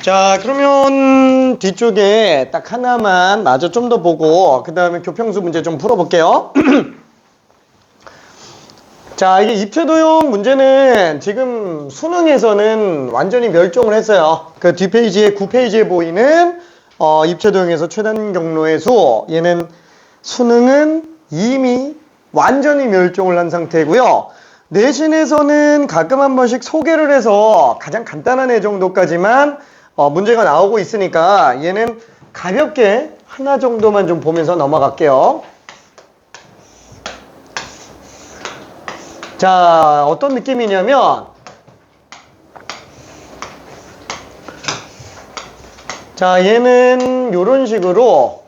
자, 그러면 뒤쪽에 딱 하나만 마저 좀 더 보고 그 다음에 교평수 문제 좀 풀어볼게요. 자, 이게 입체도형 문제는 지금 수능에서는 완전히 멸종을 했어요. 그 뒷페이지에 9페이지에 보이는 입체도형에서 최단 경로의 수, 얘는 수능은 이미 완전히 멸종을 한 상태고요. 내신에서는 가끔 한 번씩 소개를 해서 가장 간단한 애 정도까지만 문제가 나오고 있으니까 얘는 가볍게 하나 정도만 좀 보면서 넘어갈게요. 자, 어떤 느낌이냐면, 자, 얘는 이런 식으로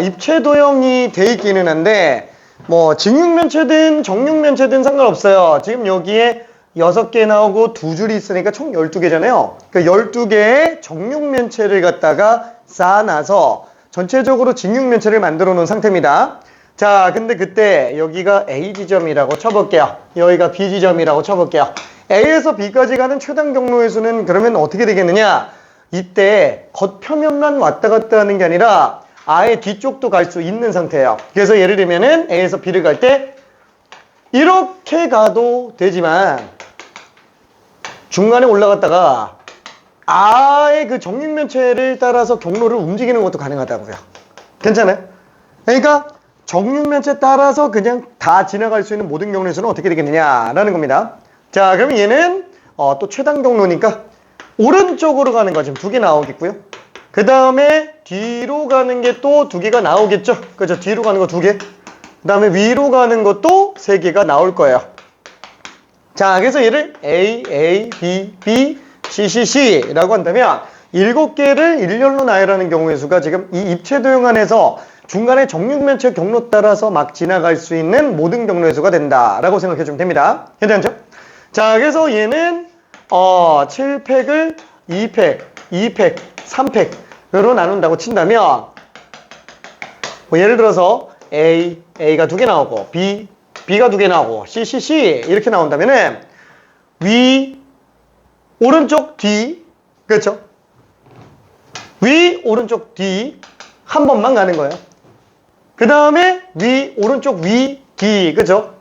입체도형이 돼 있기는 한데, 뭐 직육면체든 정육면체든 상관없어요. 지금 여기에 6개 나오고 2줄이 있으니까 총 12개잖아요. 그 12개의 정육면체를 갖다가 쌓아놔서 전체적으로 직육면체를 만들어 놓은 상태입니다. 자, 근데 그때 여기가 A 지점이라고 쳐볼게요. 여기가 B 지점이라고 쳐볼게요. A에서 B까지 가는 최단 경로의 수는 그러면 어떻게 되겠느냐? 이때 겉표면만 왔다 갔다 하는 게 아니라 아예 뒤쪽도 갈 수 있는 상태예요. 그래서 예를 들면은 A에서 B를 갈 때 이렇게 가도 되지만 중간에 올라갔다가 아예 그 정육면체를 따라서 경로를 움직이는 것도 가능하다고요. 괜찮아요? 그러니까 정육면체 따라서 그냥 다 지나갈 수 있는 모든 경로의 수는 어떻게 되겠느냐라는 겁니다. 자, 그러면 얘는 또 최단 경로니까 오른쪽으로 가는 거 지금 2개 나오겠고요. 그 다음에 뒤로 가는 게 또 2개가 나오겠죠. 그죠? 뒤로 가는 거 2개. 그 다음에 위로 가는 것도 3개가 나올 거예요. 자, 그래서 얘를 A, A, B, B, C, C, C라고 한다면 7개를 일렬로 나열하는 경우의 수가 지금 이 입체도형 안에서 중간에 정육면체 경로 따라서 막 지나갈 수 있는 모든 경로의 수가 된다라고 생각해 주면 됩니다. 괜찮죠? 자, 그래서 얘는 7팩을 2팩, 2팩, 3팩으로 나눈다고 친다면 뭐 예를 들어서 A가 2개 나오고 B가 2개 나오고 C 이렇게 나온다면은 위, 오른쪽, 뒤, 그렇죠? 위, 오른쪽, 뒤 한 번만 가는 거예요. 그 다음에 위, 오른쪽, 위, 뒤, 그렇죠?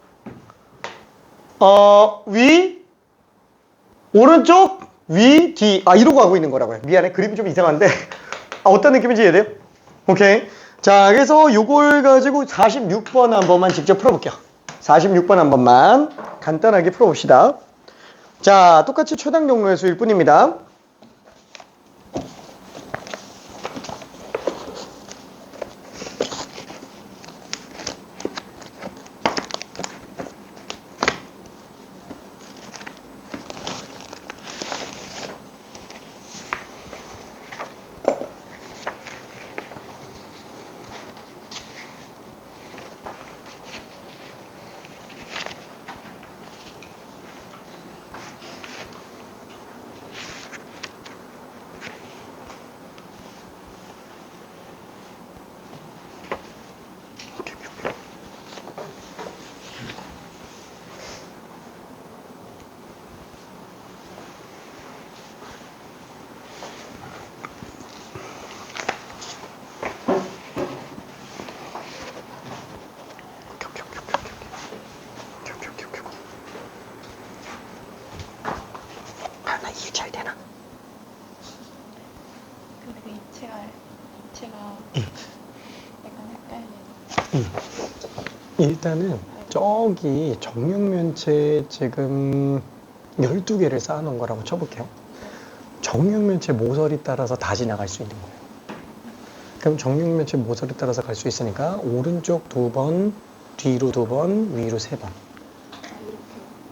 위, 오른쪽, 위, 뒤. 이러고 가고 있는 거라고요. 미안해. 그림이 좀 이상한데. 어떤 느낌인지 이해돼요? 오케이. 자, 그래서 요걸 가지고 46번 한 번만 직접 풀어볼게요. 46번 한 번만 간단하게 풀어봅시다. 자, 똑같이 최단 경로의 수일 뿐입니다. 나 이해 잘 되나? 근데 그 입체가 약간 헷갈리네. 일단은 저기 정육면체 지금 12개를 쌓아놓은 거라고 쳐볼게요. 정육면체 모서리 따라서 다 지나갈 수 있는 거예요. 그럼 정육면체 모서리 따라서 갈 수 있으니까 오른쪽 2번, 뒤로 2번, 위로 3번. 이렇게.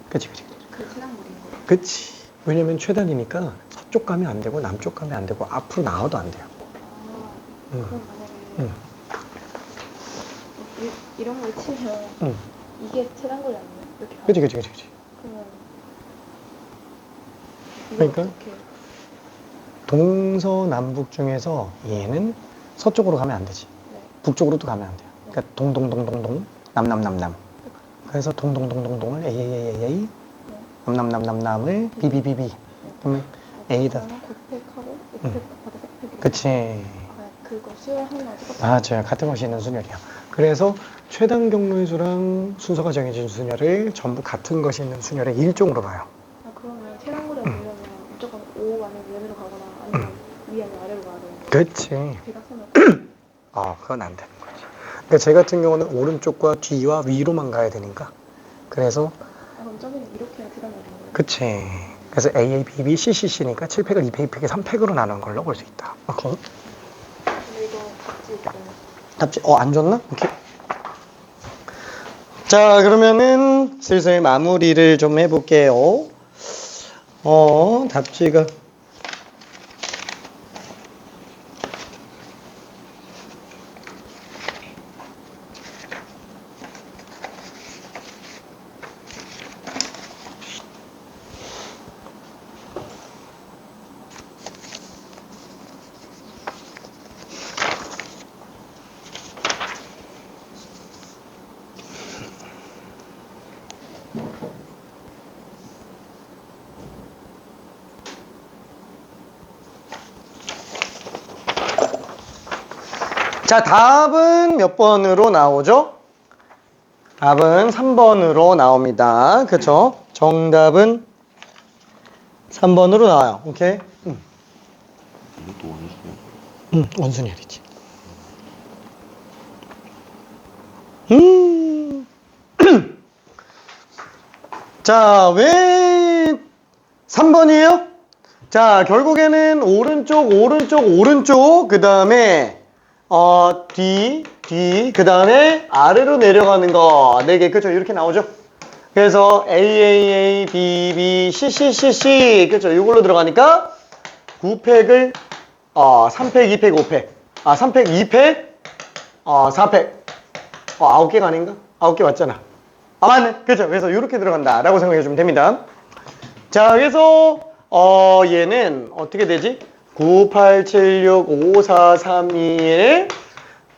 그치. 그 최단거리인 거예요? 그치. 왜냐면 최단이니까 서쪽 가면 안 되고 남쪽 가면 안 되고 앞으로 나와도 안 돼요. 그럼 만약에 이런 걸 치면 이게 최단거리 아니에요? 이렇게 가면? 그치. 그러면 그러니까 어떻게? 동서남북 중에서 얘는 서쪽으로 가면 안 되지. 네. 북쪽으로도 가면 안 돼요. 그러니까 동동동동동, 남남남남. 그래서 동동동동동을 A, 남남남남남을 B. 그러면 A다. 곱팩하고 그치. 그거 수혈하는 거랑 똑같아. 맞아요. 같은 것이 있는 순열이야. 그래서 최단 경로의 수랑 순서가 정해진 순열을 전부 같은 것이 있는 순열의 일종으로 봐요. 아, 그러면 테란고리가 되려면 무조건 O 아니면 위로 가거나 아니면 위 아니면 아래로 가야 되는 거야. 그치. 대각선으로. 그건 안 되는 거지. 그러니까 제 같은 경우는 오른쪽과 뒤와 위로만 가야 되니까. 그래서, 아, 그럼 저기는 이렇게 해야 테란고리 되는 거야? 그치. 그래서 A, B, B, C, C, C니까 7팩을 2팩, 2팩에 3팩으로 나눈 걸로 볼 수 있다. 오케이. 근데 이거 같이 있거든. 답지, 안 줬나? 오케이. 자, 그러면은 슬슬 마무리를 좀 해볼게요. 답지가. 자, 답은 몇 번으로 나오죠? 답은 3번으로 나옵니다. 그쵸? 정답은 3번으로 나와요. 오케이? 이것도 원수야. 원순열이지. 자, 왜 3번이에요? 자, 결국에는 오른쪽, 그 다음에 뒤, 그 다음에 아래로 내려가는 거 4개, 그쵸? 이렇게 나오죠? 그래서 A, B, B, C, 그쵸? 이걸로 들어가니까 9팩을 3팩, 2팩, 5팩 3팩, 2팩 4팩 9개가 아닌가? 9개 맞잖아. 맞네. 그쵸? 그래서 이렇게 들어간다 라고 생각해 주면 됩니다. 자, 그래서 얘는 어떻게 되지? 9, 8, 7, 6, 5, 4, 3, 2, 1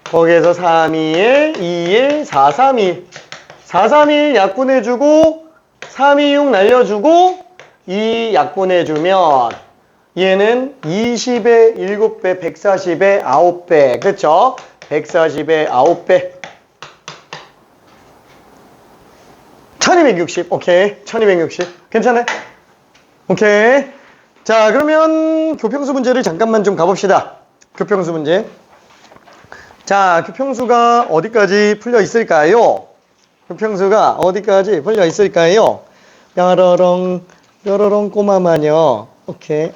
거기에서 3, 2, 1, 2, 1, 4, 3, 2 4, 3, 2 약분해주고 3, 2, 6 날려주고 2 약분해주면 얘는 20에 7배, 140에 9배 그쵸? 140에 9배 1260 오케이 1260 괜찮아요? 오케이. 자, 그러면 교평수 문제를 잠깐만 좀 가봅시다. 교평수 문제. 자, 교평수가 어디까지 풀려 있을까요? 교평수가 어디까지 풀려 있을까요? 뾰로롱, 뾰로롱 꼬마마녀. 오케이.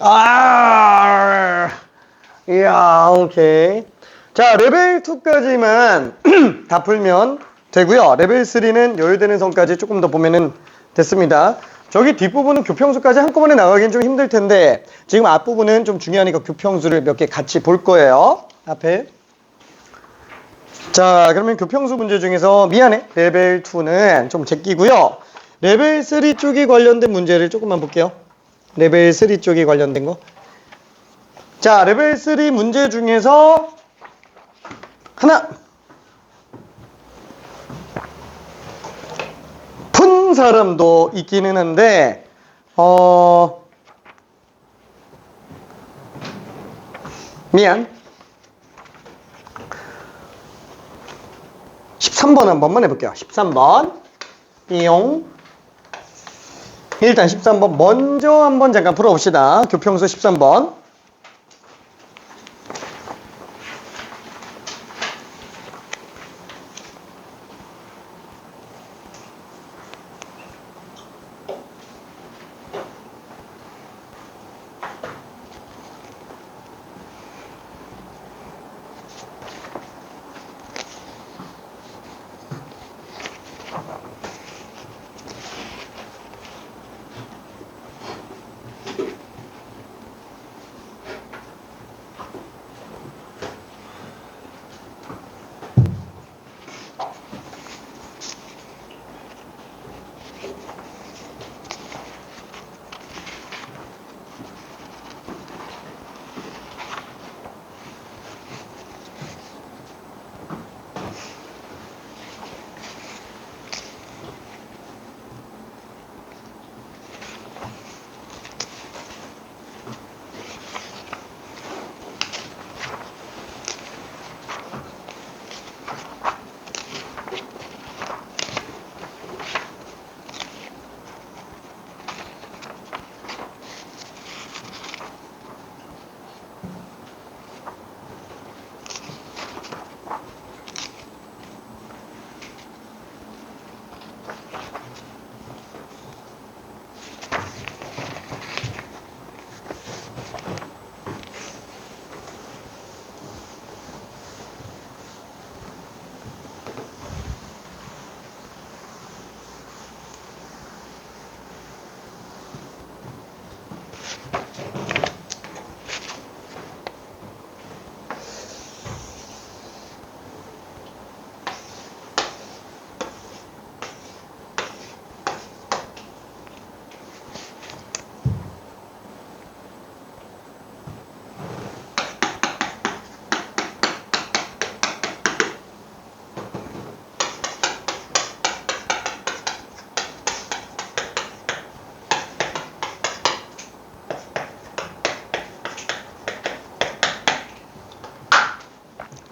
이야, 오케이. 자, 레벨 2까지만 다 풀면 되고요. 레벨 3는 여유되는 선까지 조금 더 보면은 됐습니다. 저기 뒷부분은 교평수까지 한꺼번에 나가긴 좀 힘들 텐데 지금 앞부분은 좀 중요하니까 교평수를 몇 개 같이 볼 거예요. 앞에. 자, 그러면 교평수 문제 중에서 미안해. 레벨 2는 좀 제끼고요. 레벨 3 쪽이 관련된 문제를 조금만 볼게요. 레벨 3 쪽이 관련된 거. 자, 레벨 3 문제 중에서 하나. 푼 사람도 있기는 한데, 미안. 13번 한 번만 해볼게요. 13번. 이용. 일단 13번 먼저 한번 잠깐 풀어봅시다. 교평수 13번.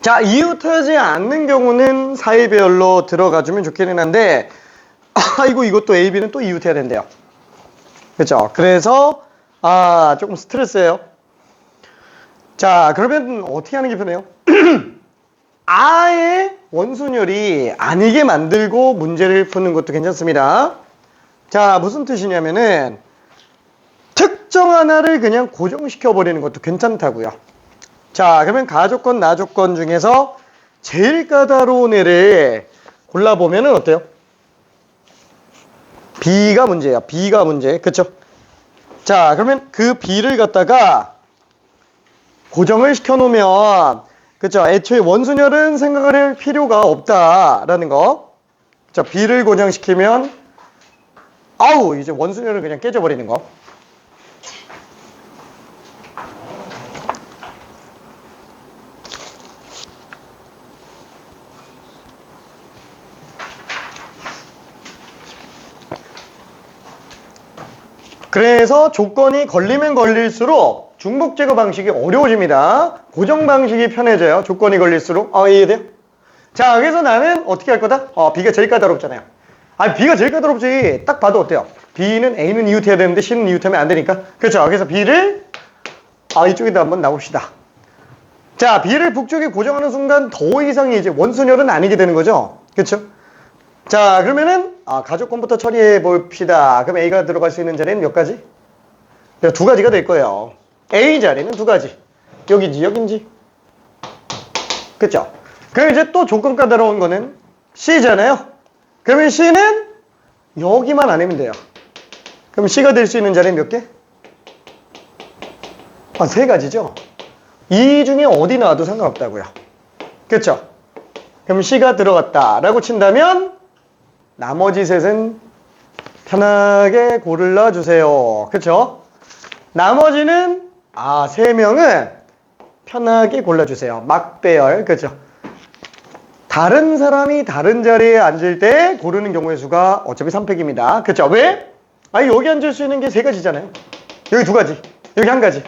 자, 이웃하지 않는 경우는 사이배열로 들어가주면 좋기는 한데, 아이고, 이것도 A, B는 또 이웃해야 된대요. 그렇죠? 그래서 조금 스트레스예요. 자, 그러면 어떻게 하는 게 편해요? 아예 원순열이 아니게 만들고 문제를 푸는 것도 괜찮습니다. 자, 무슨 뜻이냐면은 특정 하나를 그냥 고정시켜 버리는 것도 괜찮다고요. 자, 그러면 가조건, 나조건 중에서 제일 까다로운 애를 골라보면은 어때요? B가 문제야. B가 문제. 그쵸? 자, 그러면 그 B를 갖다가 고정을 시켜놓으면, 그쵸? 애초에 원순열은 생각을 할 필요가 없다라는 거. 자, B를 고정시키면, 아우, 이제 원순열을 그냥 깨져버리는 거. 그래서 조건이 걸리면 걸릴수록 중복 제거 방식이 어려워집니다. 고정 방식이 편해져요. 조건이 걸릴수록. 이해돼요? 자, 그래서 나는 어떻게 할 거다? B가 제일 까다롭잖아요. B가 제일 까다롭지. 딱 봐도 어때요? B는 A는 이웃해야 되는데 C는 이웃하면 안 되니까. 그렇죠? 그래서 B를 이쪽에다 한번 놔봅시다. 자, B를 북쪽에 고정하는 순간 더 이상의 이제 원순열은 아니게 되는 거죠. 그렇죠? 자, 그러면은 가족권부터 처리해 봅시다. 그럼 A가 들어갈 수 있는 자리는 몇 가지? 두 가지가 될 거예요. A 자리는 두 가지. 여긴지 여긴지. 그쵸? 그럼 이제 또 조건 까다로운 거는 C잖아요. 그러면 C는 여기만 아니면 돼요. 그럼 C가 될 수 있는 자리는 몇 개? 세 가지죠. 이 중에 어디 나와도 상관없다고요. 그쵸? 그럼 C가 들어갔다라고 친다면 나머지 셋은 편하게 골라주세요. 그쵸? 나머지는 세 명은 편하게 골라주세요. 막배열. 그쵸? 다른 사람이 다른 자리에 앉을 때 고르는 경우의 수가 어차피 3팩입니다. 그쵸? 왜? 여기 앉을 수 있는 게 세 가지잖아요. 여기 두 가지. 여기 한 가지.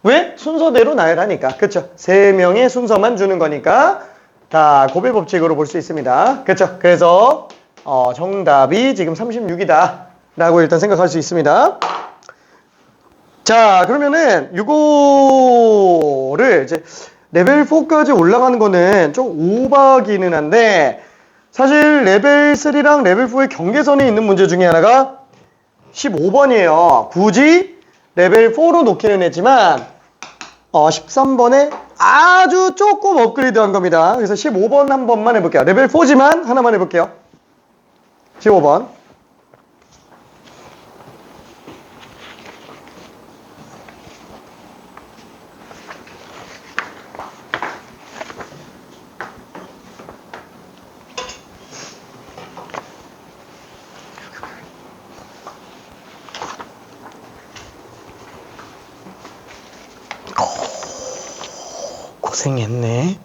왜? 순서대로 나열하니까. 그쵸? 세 명의 순서만 주는 거니까 다 고배 법칙으로 볼 수 있습니다. 그쵸? 그래서 정답이 지금 36이다 라고 일단 생각할 수 있습니다. 자, 그러면은 이거를 이제 레벨 4까지 올라가는 거는 좀 오버기는 한데, 사실 레벨 3랑 레벨 4의 경계선에 있는 문제 중에 하나가 15번이에요. 굳이 레벨 4로 놓기는 했지만 13번에 아주 조금 업그레이드 한 겁니다. 그래서 15번 한 번만 해볼게요. 레벨 4지만 하나만 해볼게요. 15번. 고생했네.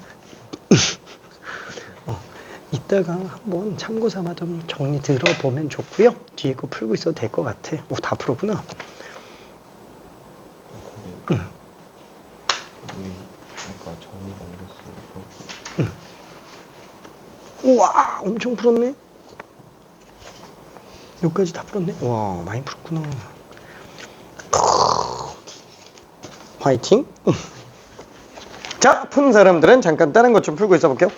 이따가 한번 참고 삼아 좀 정리 들어보면 좋고요. 뒤에 거 풀고 있어도 될 것 같아. 다 풀었구나. 여기 아까 정리가 어렸어요. 우와, 엄청 풀었네. 여기까지 다 풀었네. 와, 많이 풀었구나. 화이팅. 자, 푼 사람들은 잠깐 다른 것 좀 풀고 있어 볼게요.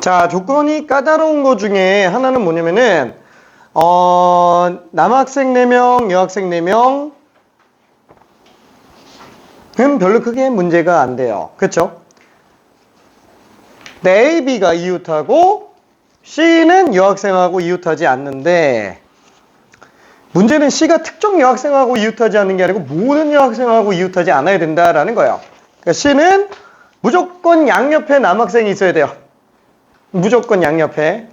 자, 조건이 까다로운 것 중에 하나는 뭐냐면은, 남학생 4명, 여학생 4명, 은 별로 크게 문제가 안 돼요. 그쵸? A, B가 이웃하고, C는 여학생하고 이웃하지 않는데, 문제는 C가 특정 여학생하고 이웃하지 않는 게 아니고, 모든 여학생하고 이웃하지 않아야 된다라는 거예요. 그러니까 C는 무조건 양옆에 남학생이 있어야 돼요. 무조건 양옆에.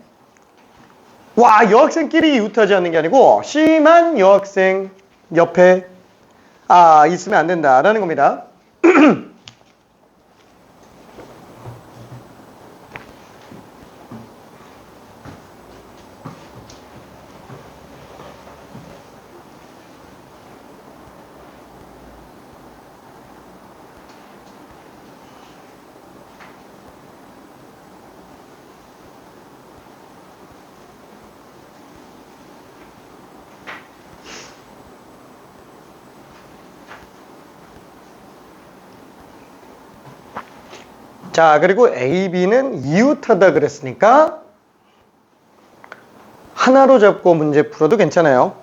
와, 여학생끼리 이웃하지 않는 게 아니고 C만 여학생 옆에 있으면 안 된다라는 겁니다. 자, 그리고 A, B는 이웃하다 그랬으니까 하나로 잡고 문제 풀어도 괜찮아요.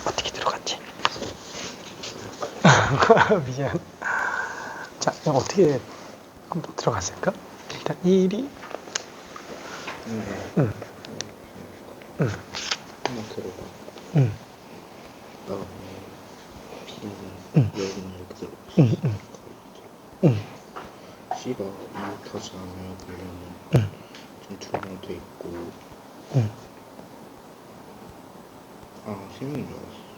어떻게 들어갔지? 미안. 자, 이거 어떻게 한번 들어갔을까? 일단 1이 응. 한번 들어가. 응. 그다음에 B는 여기는 이렇게 들어가. 응. C가 이웃하지 않아야 되려면 응. 지금 2명 돼 있고. 응. 아, 3명인 줄 알았어.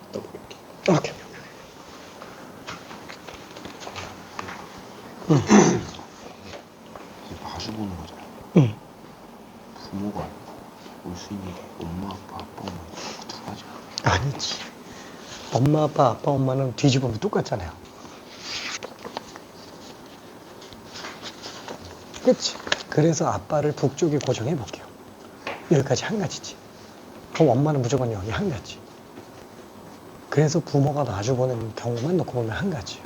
이따 볼게. 오케이. 마주보는 거잖아. 응. 부모가 올 수 있는 게 엄마, 아빠, 아빠, 엄마 두 가지. 아니지. 엄마, 아빠, 엄마는 뒤집으면 똑같잖아요. 그치? 그래서 아빠를 북쪽에 고정해 볼게요. 여기까지 한 가지지. 그럼 엄마는 무조건 여기 한 가지. 그래서 부모가 마주보는 경우만 놓고 보면 한 가지.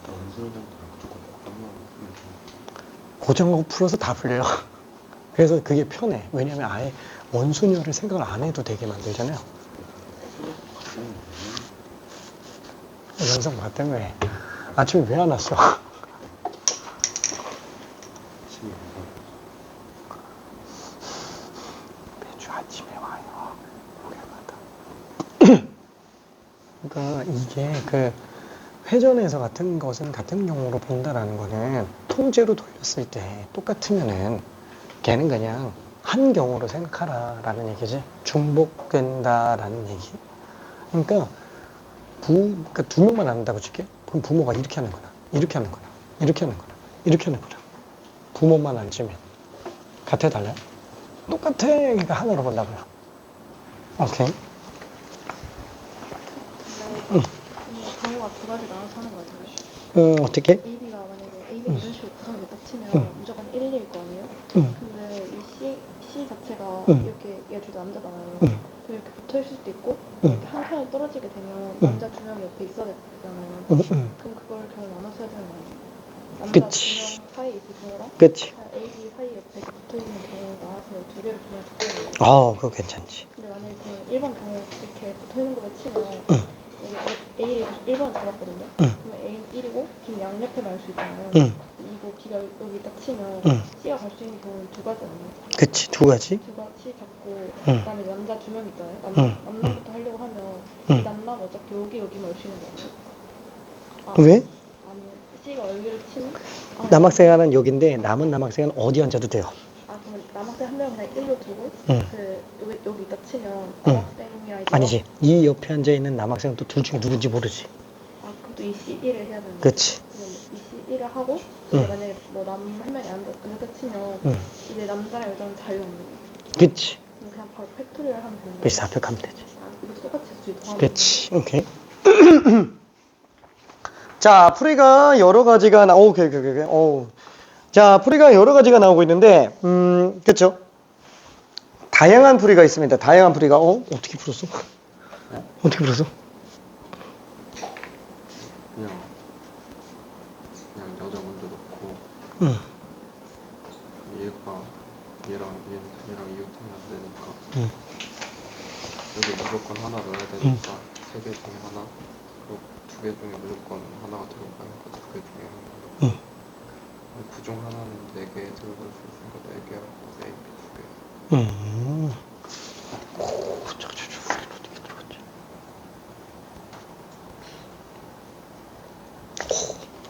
원수는 무조건 고정하고 풀어서 다 풀려요. 그래서 그게 편해. 왜냐면 아예 원순위를 생각을 안 해도 되게 만들잖아요. 영상 봤다며. 아침에 왜 안 왔어? 매주 아침에 와요. 목요일마다. 그러니까 이게 그 회전에서 같은 것은 같은 경우로 본다라는 거는 통째로 돌렸을 때 똑같으면은 걔는 그냥 한 경우로 생각하라라는 얘기지. 중복된다라는 얘기. 그러니까 그러니까 두 명만 안 한다고 칠게. 그럼 부모가 이렇게 하는 거나, 이렇게 하는 거나, 이렇게 하는 거나, 이렇게 하는 거나. 부모만 안 치면 같아 달라요? 똑같아. 그러니까 하나로 본다고요. 오케이. 근데 경우가 두 가지 나눠서 하는 거 같아요. 어떻게? AB가 만약에 AB가 이런 식으로 구성이 딱 치면 무조건 1, 1일 거 아니에요? 근데 이 C 자체가 이렇게 얘 둘 다 남자잖아요. 그럼 이렇게 붙어 있을 수도 있고 이렇게 한 칸이 떨어지게 되면 남자 두 명이 옆에 있어야 되잖아요. 그럼 그걸 그냥 나눠서 해야 되는 거 아니에요? 남자 그치. 2명 사이에 있을 경우랑 그치. AB 사이 옆에 붙어 있는 경우 나와서 두 개를 그냥 두개예요. 그거 괜찮지. 근데 만약에 그 1번 경우 이렇게 붙어 있는 거를 치면 A를 1번 잡았거든요. 그러면 A는 1이고 B는 양옆에 날 수 있잖아요. 이거 B가 여기 딱 치면 C가 갈 수 있는 경우는 두 가지 아니에요? 그치, 두 가지. 두 가지 C 잡고 그다음에 남자 두 명 있잖아요. 남남부터 하려고 하면 이 남남 어차피 여기만 올 수 있는 거 아니에요? 왜? 아니면 C가 여기를 치면 남학생은 여긴데 남은 남학생은 어디 앉아도 돼요. 그러면 남학생 한 명을 그냥 1로 두고 여기 있다 치면 남학생이랑 이제 아니지. 이 옆에 앉아있는 남학생은 또 둘 중에 누군지 모르지. 아 그럼 또 EC1을 해야 되는 그치. 그럼 EC1을 하고 이제 만약에 뭐 남 한 명이 안 됐다 치면 이제 남자랑 여자는 자유없는 거야. 그치. 그럼 그냥 바로 팩토리얼 하면 되는 거야. 그래서 합격하면 되지. 아 이거 똑같이 수도 더하면 그치. 오케이. 자, 풀이가 여러 가지가 오케이. 자, 풀이가 여러 가지가 나오고 있는데, 그쵸? 다양한 풀이가 있습니다. 다양한 풀이가, 어떻게 풀었어? 어떻게 풀었어? 그냥 여자 먼저 놓고 응. 얘랑 이웃하면 안 되니까 응. 여기 무조건 하나 넣어야 되니까 3개 중에 하나, 그리고 2개 중에 무조건 하나가 들어가야 하니까 2개 중에 하나. 응. 그중 하나는 4개 들어갈 수 있으니까 4개하고 A, B 2개. 풀이는 어떻게 들어갔지?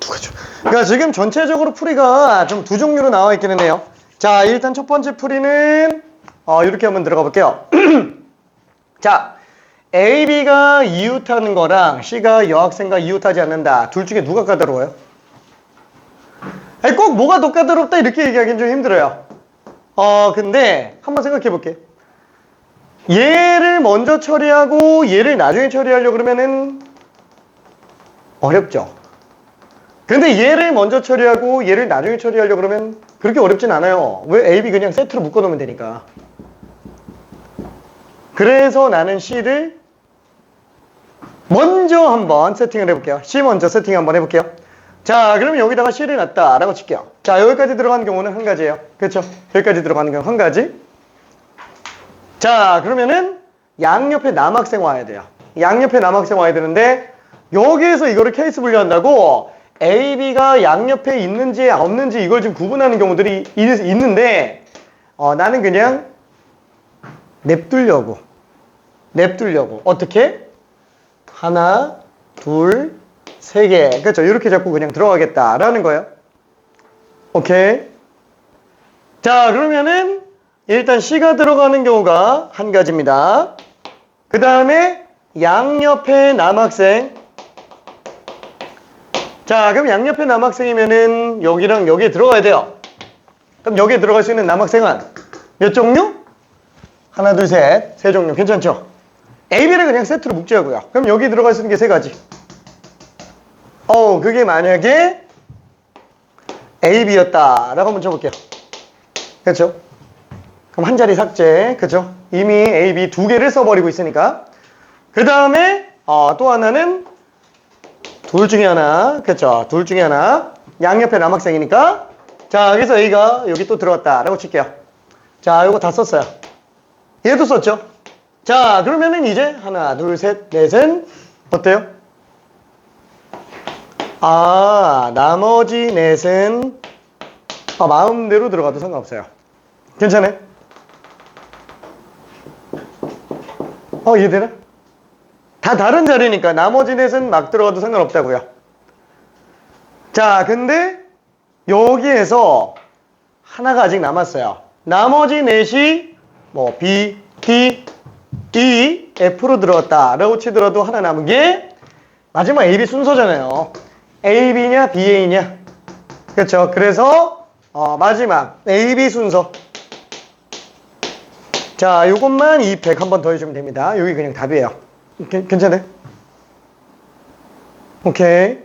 누가 줘? 그러니까 지금 전체적으로 풀이가 좀 두 종류로 나와 있기는 해요. 자, 일단 첫 번째 풀이는 이렇게 한번 들어가 볼게요. 자, A, B가 이웃하는 거랑 C가 여학생과 이웃하지 않는다. 둘 중에 누가 까다로워요? 아니, 꼭 뭐가 더 까다롭다 이렇게 얘기하기는 좀 힘들어요. 근데 한번 생각해 볼게. 얘를 먼저 처리하고 얘를 나중에 처리하려고 그러면은 어렵죠. 근데 얘를 먼저 처리하고 얘를 나중에 처리하려고 그러면 그렇게 어렵진 않아요. 왜? A, B 그냥 세트로 묶어놓으면 되니까. 그래서 나는 C를 먼저 한번 세팅을 해볼게요. C 먼저 세팅 한번 해볼게요. 자, 그러면 여기다가 C를 놨다라고 칠게요. 자, 여기까지 들어가는 경우는 한 가지예요. 그렇죠? 여기까지 들어가는 경우 한 가지. 자, 그러면은 양옆에 남학생 와야 돼요. 양옆에 남학생 와야 되는데 여기에서 이거를 케이스 분류한다고 A, B가 양옆에 있는지 없는지 이걸 좀 구분하는 경우들이 있는데 나는 그냥 냅두려고 어떻게? 하나, 둘, 세 개. 그렇죠? 이렇게 잡고 그냥 들어가겠다라는 거예요. 오케이. 자, 그러면은 일단 C가 들어가는 경우가 한 가지입니다. 그 다음에 양옆에 남학생. 자, 그럼 양옆에 남학생이면은 여기랑 여기에 들어가야 돼요. 그럼 여기에 들어갈 수 있는 남학생은 몇 종류? 하나, 둘, 셋. 세 종류. 괜찮죠? A, B를 그냥 세트로 묶자고요. 그럼 여기 들어갈 수 있는 게 세 가지. 그게 만약에 A, B였다라고 한번 쳐볼게요. 그렇죠? 그럼 한 자리 삭제. 그렇죠? 이미 A, B 두 개를 써버리고 있으니까. 그 다음에 또 하나는 둘 중에 하나. 그렇죠? 둘 중에 하나. 양옆에 남학생이니까. 자, 여기서 A가 여기 또 들어왔다라고 칠게요. 자, 요거 다 썼어요. 얘도 썼죠? 자, 그러면은 이제 하나, 둘, 셋, 넷은 어때요? 나머지 넷은 마음대로 들어가도 상관없어요. 괜찮아요? 이해되나? 다 다른 자리니까 나머지 넷은 막 들어가도 상관없다고요. 자, 근데 여기에서 하나가 아직 남았어요. 나머지 넷이 뭐 B, T, E, F로 들어왔다라고 치더라도 하나 남은 게 마지막 A, B 순서잖아요. A, B냐, B, A냐. 그렇죠? 그래서 마지막 A, B 순서. 자, 요것만 2팩 한 번 더 해주면 됩니다. 여기 그냥 답이에요. 괜찮아요? 오케이.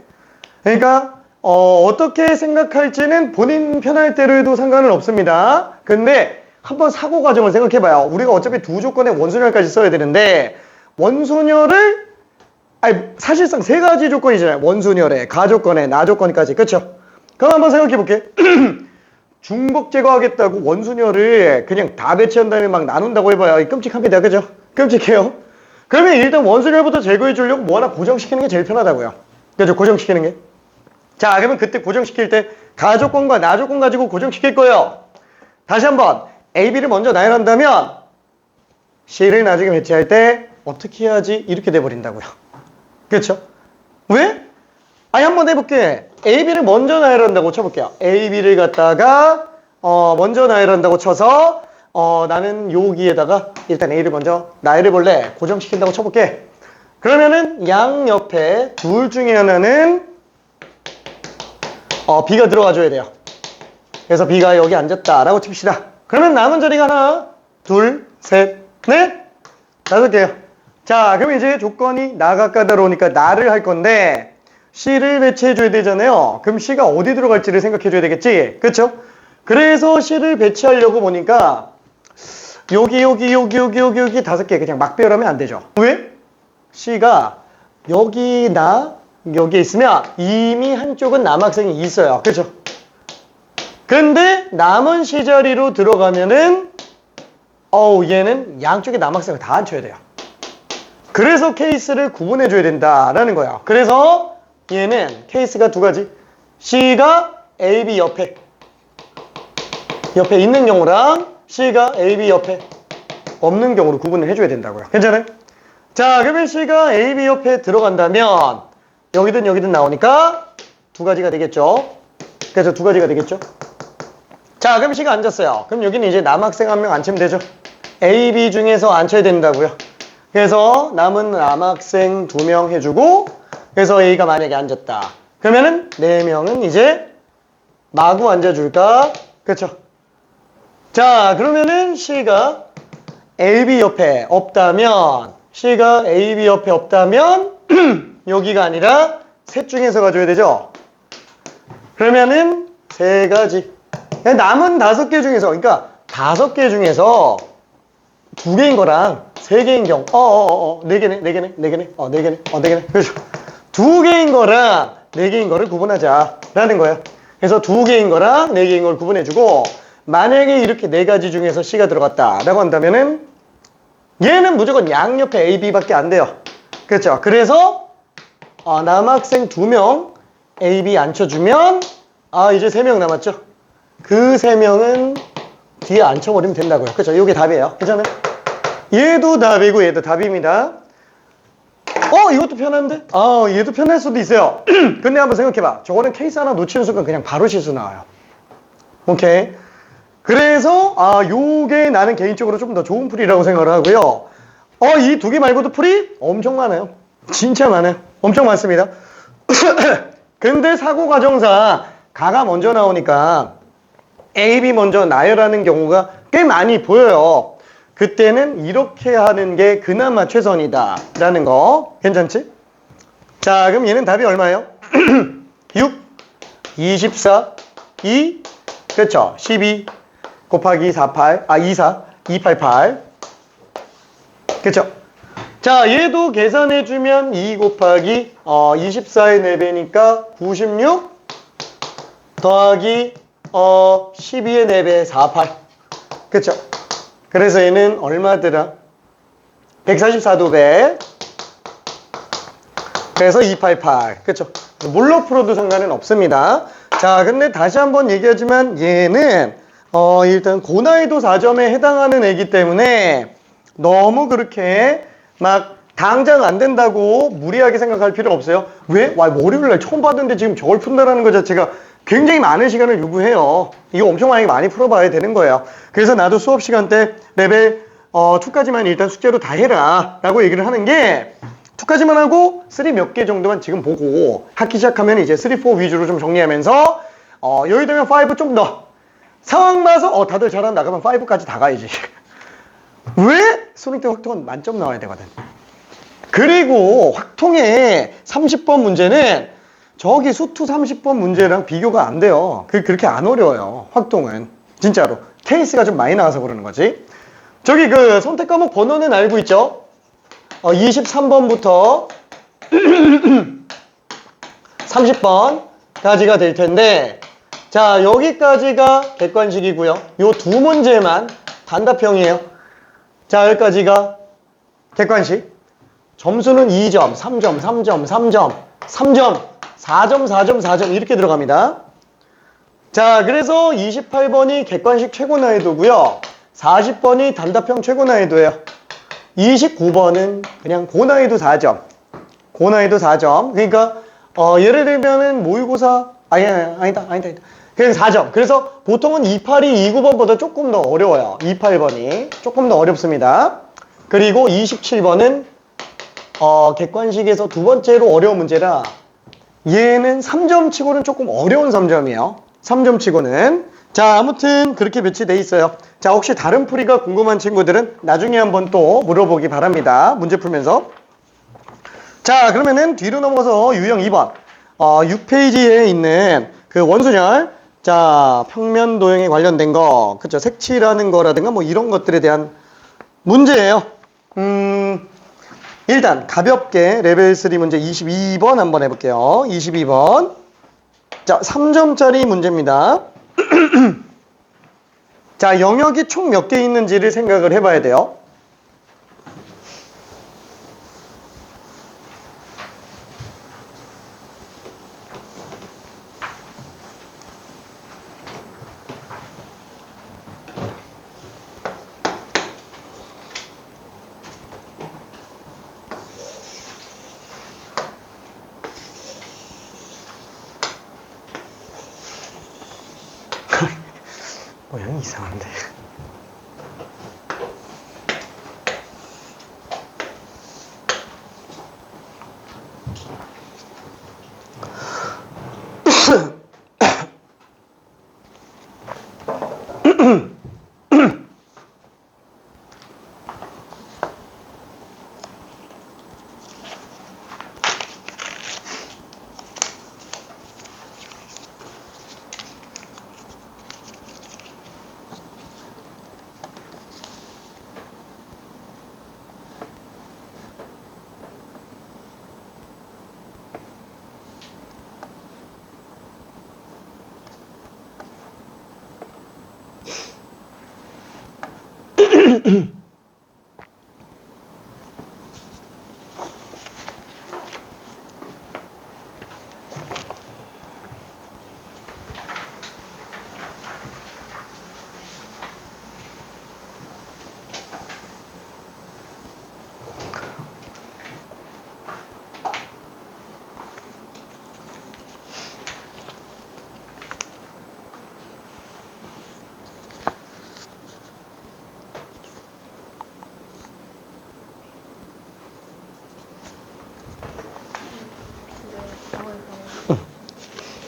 그러니까 어떻게 생각할지는 본인 편할 대로 해도 상관은 없습니다. 근데 한번 사고 과정을 생각해봐요. 우리가 어차피 두 조건의 원소녀까지 써야 되는데 원소녀를 사실상 세 가지 조건이잖아요. 원소녀래, 가조건에, 나조건까지. 그렇죠? 그럼 한번 생각해볼게. 중복 제거하겠다고 원소녀를 그냥 다 배치한 다음에 막 나눈다고 해봐요. 끔찍합니다. 그죠? 끔찍해요. 그러면 일단 원소녀부터 제거해 주려고 뭐 하나 고정시키는 게 제일 편하다고요. 그죠? 고정시키는 게. 자, 그러면 그때 고정시킬 때 가조건과 나조건 가지고 고정시킬 거예요. 다시 한번 A, B를 먼저 나열한다면 C를 나중에 배치할 때 어떻게 해야지? 이렇게 돼버린다고요. 그렇죠? 왜? 한번 해볼게. A, B를 먼저 나열한다고 쳐볼게요. A, B를 갖다가 먼저 나열한다고 쳐서 나는 여기에다가 일단 A를 먼저 나열해 볼래. 고정시킨다고 쳐볼게. 그러면은 양 옆에 둘 중에 하나는 B가 들어가 줘야 돼요. 그래서 B가 여기 앉았다라고 칩시다. 그러면 남은 자리가 하나, 둘, 셋, 넷, 5개요. 자, 그럼 이제 조건이 나가 까다로우니까 나를 할 건데 C를 배치해 줘야 되잖아요. 그럼 C가 어디 들어갈지를 생각해 줘야 되겠지? 그쵸? 그래서 C를 배치하려고 보니까 여기 5개 그냥 막 배열하면 안 되죠. 왜? C가 여기나 여기에 있으면 이미 한쪽은 남학생이 있어요. 그쵸? 근데 남은 C 자리로 들어가면은 얘는 양쪽에 남학생을 다 앉혀야 돼요. 그래서 케이스를 구분해 줘야 된다라는 거예요. 그래서 얘는 케이스가 두 가지. C가 AB 옆에 있는 경우랑 C가 AB 옆에 없는 경우로 구분을 해줘야 된다고요. 괜찮아요? 자, 그러면 C가 AB 옆에 들어간다면 여기든 나오니까 두 가지가 되겠죠. 그래서 두 가지가 되겠죠. 자, 그럼 C가 앉았어요. 그럼 여기는 이제 남학생 한 명 앉히면 되죠. A, B 중에서 앉혀야 된다고요. 그래서 남은 남학생 2명 해주고, 그래서 A가 만약에 앉았다. 그러면은 4명은 이제 마구 앉아줄까? 그쵸? 자, 그러면은 C가 AB 옆에 없다면, 여기가 아니라 셋 중에서 가져야 되죠? 그러면은 3가지. 남은 5개 중에서, 그러니까 5개 중에서 2개인 거랑 3개인 경우, 4개네. 4개네. 그렇죠. 2개인 거랑 4개인 거를 구분하자라는 거예요. 그래서 2개인 거랑 4개인 걸 구분해주고, 만약에 이렇게 4가지 중에서 C가 들어갔다라고 한다면은 얘는 무조건 양옆에 A, B밖에 안 돼요. 그렇죠. 그래서 남학생 2명 A, B 앉혀주면 이제 3명 남았죠. 그 3명은 뒤에 앉혀버리면 된다고요. 그렇죠. 이게 답이에요. 괜찮아요? 얘도 답이고 얘도 답입니다. 이것도 편한데? 얘도 편할 수도 있어요. 근데 한번 생각해봐. 저거는 케이스 하나 놓치는 순간 그냥 바로 실수 나와요. 오케이. 그래서 요게 나는 개인적으로 좀 더 좋은 풀이라고 생각을 하고요. 이 2개 말고도 풀이 엄청 많아요. 진짜 많아요. 엄청 많습니다. 근데 사고 과정상 가가 먼저 나오니까 A, B 먼저 나열하는 경우가 꽤 많이 보여요. 그때는 이렇게 하는 게 그나마 최선이다 라는 거. 괜찮지? 자, 그럼 얘는 답이 얼마예요? 6, 24, 2, 그렇죠? 12 곱하기 48, 24, 288. 그렇죠? 자, 얘도 계산해주면 2 곱하기 24의 4배니까 96 더하기 12의 4배 48. 그쵸? 그래서 얘는 얼마더라? 144도배. 그래서 288. 그쵸? 뭘로 풀어도 상관은 없습니다. 자, 근데 다시 한번 얘기하지만 얘는 일단 고난이도 4점에 해당하는 애기 때문에 너무 그렇게 막 당장 안 된다고 무리하게 생각할 필요는 없어요. 왜? 월요일날 처음 봤는데 지금 저걸 푼다라는 것 자체가 굉장히 많은 시간을 요구해요. 이거 엄청 많이 풀어봐야 되는 거예요. 그래서 나도 수업 시간 때 레벨 2까지만 일단 숙제로 다 해라 라고 얘기를 하는 게 2까지만 하고 3 몇 개 정도만 지금 보고 학기 시작하면 이제 3, 4 위주로 좀 정리하면서 여유 되면 5 좀 더 상황 봐서 다들 잘한다 그러면 5까지 다 가야지. 왜? 수능 때 확통은 만점 나와야 되거든. 그리고 확통의 30번 문제는 저기 수투 30번 문제랑 비교가 안 돼요. 그렇게 안 어려워요. 확통은. 진짜로. 케이스가 좀 많이 나와서 그러는 거지. 저기 그 선택 과목 번호는 알고 있죠? 23번부터 30번까지가 될 텐데, 자, 여기까지가 객관식이고요. 요 두 문제만 단답형이에요. 자, 여기까지가 객관식. 점수는 2점, 3점, 3점, 3점, 3점, 4점, 4점, 4점 이렇게 들어갑니다. 자, 그래서 28번이 객관식 최고 난이도고요. 40번이 단답형 최고 난이도예요. 29번은 그냥 고난이도 4점. 고난이도 4점. 그러니까 예를 들면은 모의고사 아니다. 그냥 4점. 그래서 보통은 28이 29번보다 조금 더 어려워요. 28번이 조금 더 어렵습니다. 그리고 27번은 객관식에서 두 번째로 어려운 문제라 얘는 3점 치고는 조금 어려운 3점이에요. 3점 치고는. 자, 아무튼 그렇게 배치돼 있어요. 자, 혹시 다른 풀이가 궁금한 친구들은 나중에 한번 또 물어보기 바랍니다. 문제 풀면서. 자, 그러면은 뒤로 넘어가서 유형 2번. 6페이지에 있는 그 원순열. 자, 평면 도형에 관련된 거. 그쵸. 색칠하는 거라든가 뭐 이런 것들에 대한 문제예요. 일단 가볍게 레벨 3 문제 22번 한번 해볼게요. 22번. 자, 3점짜리 문제입니다. 자, 영역이 총 몇 개 있는지를 생각을 해봐야 돼요. 모양이 이상한데.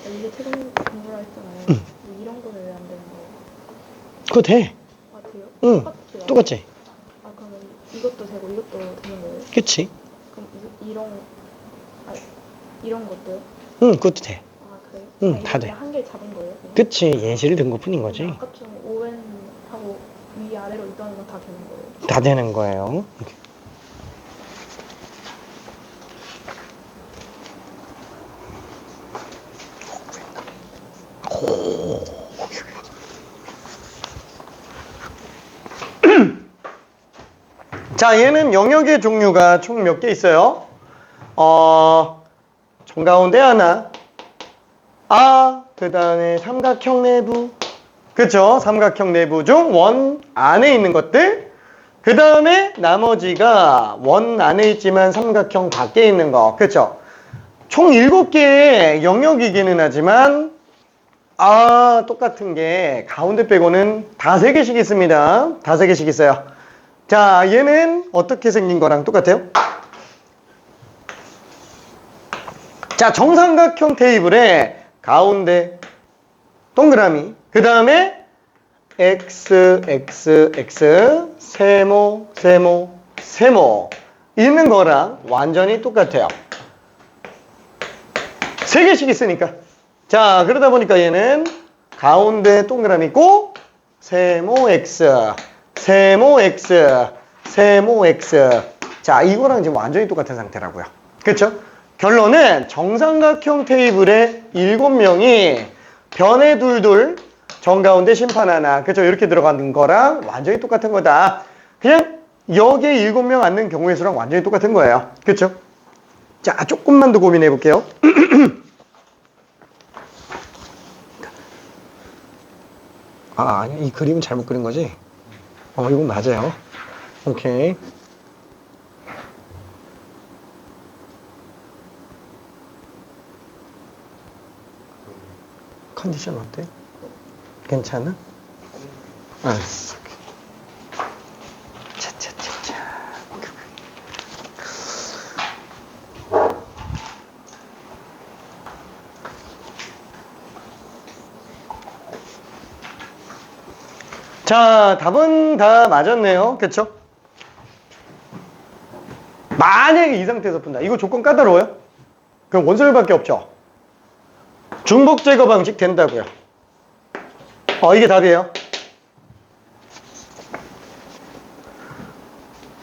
이게 최종 공부라 했잖아요. 이런 거는 왜 안 되는 거예요? 그거 돼. 아, 돼요? 응. 똑같아요. 똑같지? 아, 그러면 이것도 되고 이것도 되는 거예요? 그치? 그럼 이런 것도요? 응, 그것도 돼. 아, 그래요? 응, 그냥 다 돼. 한 개 잡은 거예요? 그냥? 그치? 예시를 든 것 뿐인 거지. 아까처럼 ON 하고 위아래로 이동하는 건 다 되는 거예요? 다 되는 거예요. 자, 얘는 영역의 종류가 총 몇 개 있어요? 정가운데 하나. 그 다음에 삼각형 내부. 그쵸? 삼각형 내부 중 원 안에 있는 것들. 그 다음에 나머지가 원 안에 있지만 삼각형 밖에 있는 거. 그쵸? 총 7개의 영역이기는 하지만 똑같은 게 가운데 빼고는 다 3개씩 있습니다. 다 3개씩 있어요. 자, 얘는 어떻게 생긴 거랑 똑같아요? 자, 정삼각형 테이블에 가운데 동그라미, 그 다음에 X, X, X, 세모, 세모, 세모 있는 거랑 완전히 똑같아요. 3개씩 있으니까. 자, 그러다 보니까 얘는 가운데 동그라미 있고 세모 X, 세모 X, 세모 X. 자, 이거랑 지금 완전히 똑같은 상태라고요. 그렇죠? 결론은 정삼각형 테이블에 7명이 변에 둘둘, 정가운데 심판 하나. 그렇죠? 이렇게 들어가는 거랑 완전히 똑같은 거다. 그냥 여기에 7명 앉는 경우의 수랑 완전히 똑같은 거예요. 그렇죠? 자, 조금만 더 고민해 볼게요. 아니야. 이 그림은 잘못 그린 거지? 이건 맞아요. 오케이. 컨디션 어때? 괜찮아? 알았어. 차차차차. 자, 답은 다 맞았네요. 그쵸? 만약에 이 상태에서 푼다. 이거 조건 까다로워요? 그럼 원소율밖에 없죠? 중복 제거 방식 된다고요. 이게 답이에요.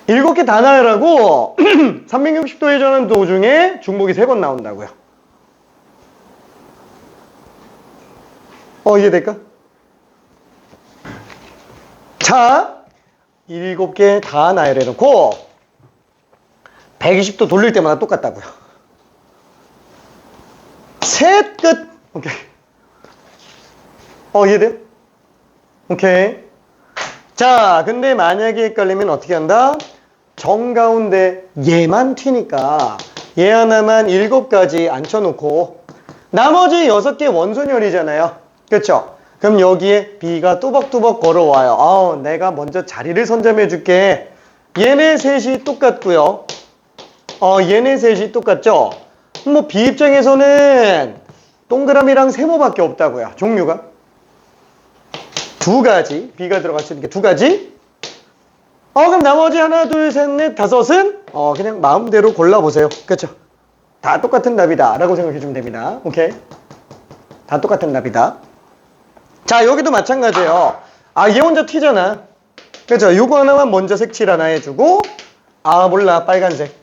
7개 다 나열하고 360도 회전하는 도중에 중복이 3번 나온다고요. 이해될까? 자, 7개 다 나열해놓고 120도 돌릴 때마다 똑같다고요. 셋 끝. 오케이. 이해돼요? 오케이. 자, 근데 만약에 헷갈리면 어떻게 한다? 정가운데 얘만 튀니까 얘 하나만 7가지 앉혀놓고 나머지 6개 원소열이잖아요. 그쵸? 그럼 여기에 B가 뚜벅뚜벅 걸어와요. 내가 먼저 자리를 선점해 줄게. 얘네 셋이 똑같고요. 얘네 셋이 똑같죠? 뭐 B 입장에서는 동그라미랑 세모밖에 없다고요. 종류가 2가지. B가 들어갈 수 있는 게 2가지. 그럼 나머지 하나, 둘, 셋, 넷, 다섯은 그냥 마음대로 골라보세요. 그쵸? 다 똑같은 답이다 라고 생각해 주면 됩니다. 오케이? 다 똑같은 답이다. 자, 여기도 마찬가지예요. 얘 혼자 튀잖아. 그쵸? 요거 하나만 먼저 색칠 하나 해주고 몰라, 빨간색.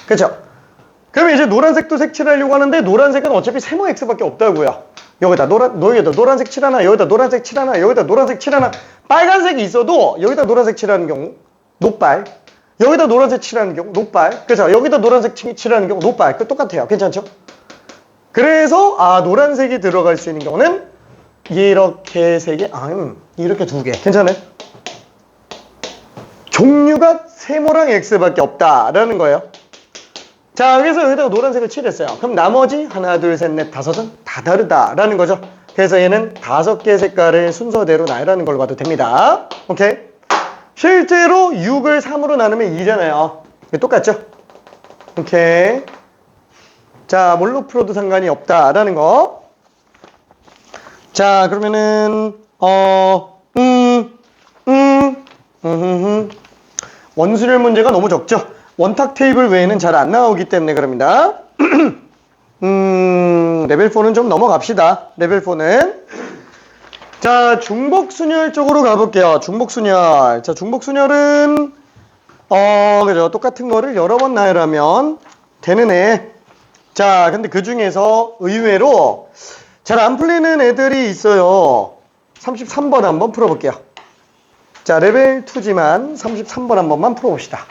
그쵸? 그러면 이제 노란색도 색칠하려고 하는데 노란색은 어차피 세모 X밖에 없다고요. 여기다 노란색 칠 하나, 여기다 노란색 칠 하나, 여기다 노란색 칠 하나. 빨간색이 있어도 여기다 노란색 칠하는 경우 노빨, 여기다 노란색 칠하는 경우 노빨. 그죠? 여기다 노란색 칠하는 경우 노빨. 그 똑같아요. 괜찮죠? 그래서 노란색이 들어갈 수 있는 경우는 이렇게 3개, 이렇게 2개. 괜찮아요? 종류가 세모랑 X밖에 없다라는 거예요. 자, 그래서 여기다가 노란색을 칠했어요. 그럼 나머지 하나, 둘, 셋, 넷, 다섯은 다 다르다라는 거죠. 그래서 얘는 5개 색깔을 순서대로 나열하는 걸로 봐도 됩니다. 오케이? 실제로 6을 3으로 나누면 2잖아요. 똑같죠? 오케이. 자, 뭘로 풀어도 상관이 없다라는 거. 자, 그러면은 원수열 문제가 너무 적죠? 원탁 테이블 외에는 잘 안 나오기 때문에 그럽니다. 레벨 4는 좀 넘어갑시다. 레벨 4는. 자, 중복순열 쪽으로 가볼게요. 중복순열. 자, 중복순열은, 그죠. 똑같은 거를 여러 번 나열하면 되는 애. 자, 근데 그 중에서 의외로 잘 안 풀리는 애들이 있어요. 33번 한번 풀어볼게요. 자, 레벨 2지만 33번 한 번만 풀어봅시다.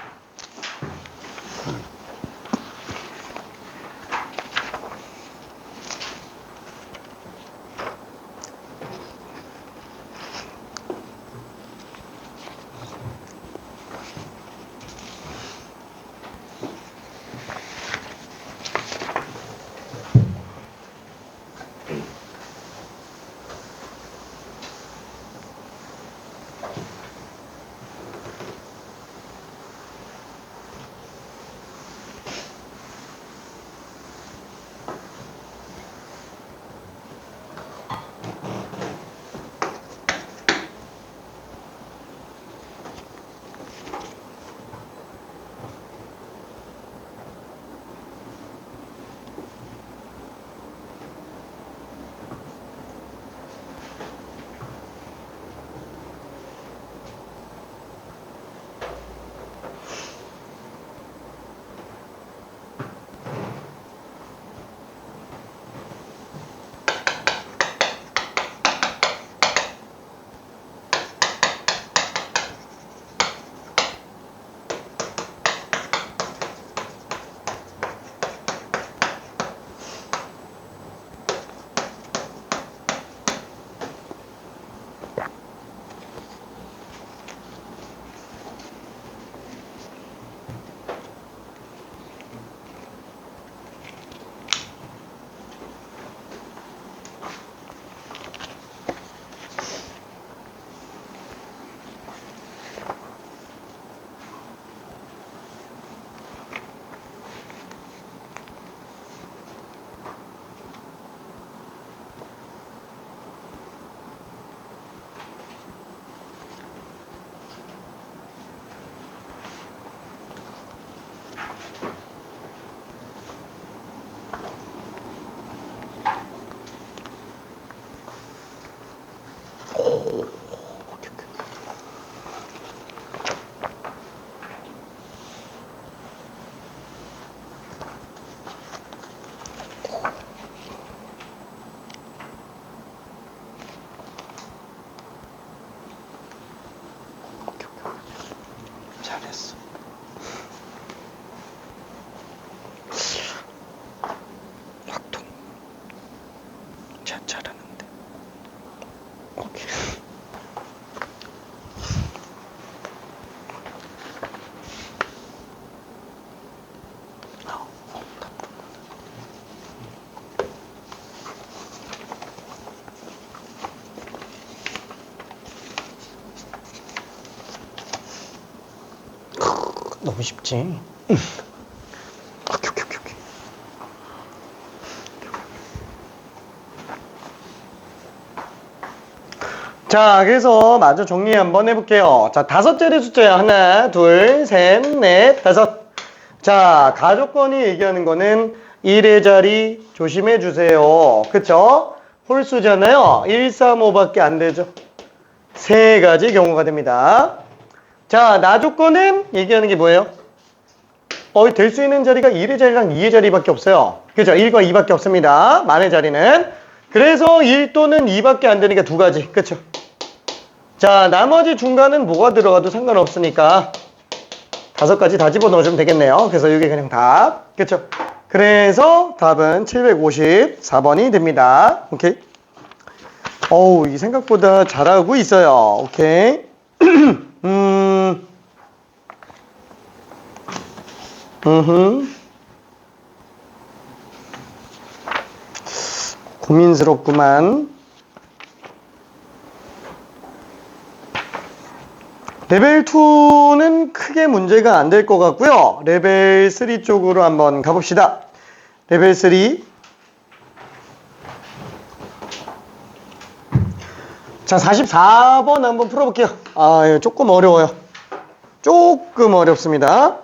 잘하는데. 오케이. 너무 쉽지? 오케이, 오케이, 오케이, 오케이. 자, 그래서 마저 정리 한번 해볼게요. 자, 5자리 숫자야. 하나, 둘, 셋, 넷, 5. 자, 가족권이 얘기하는 거는 1의 자리 조심해 주세요. 그쵸? 홀수잖아요. 1, 3, 5밖에 안 되죠. 3가지 경우가 됩니다. 자, 나조건은 얘기하는 게 뭐예요? 될 수 있는 자리가 1의 자리랑 2의 자리밖에 없어요. 그죠? 1과 2밖에 없습니다. 만의 자리는. 그래서 1 또는 2밖에 안 되니까 2가지. 그쵸? 자, 나머지 중간은 뭐가 들어가도 상관없으니까 5가지 다 집어넣어주면 되겠네요. 그래서 이게 그냥 답. 그쵸? 그래서 답은 754번이 됩니다. 오케이? 어우, 이 생각보다 잘하고 있어요. 오케이? 고민스럽구만. 레벨 2는 크게 문제가 안 될 것 같고요. 레벨 3 쪽으로 한번 가봅시다. 레벨 3. 자, 44번 한번 풀어볼게요. 아, 이거 조금 어려워요. 조금 어렵습니다.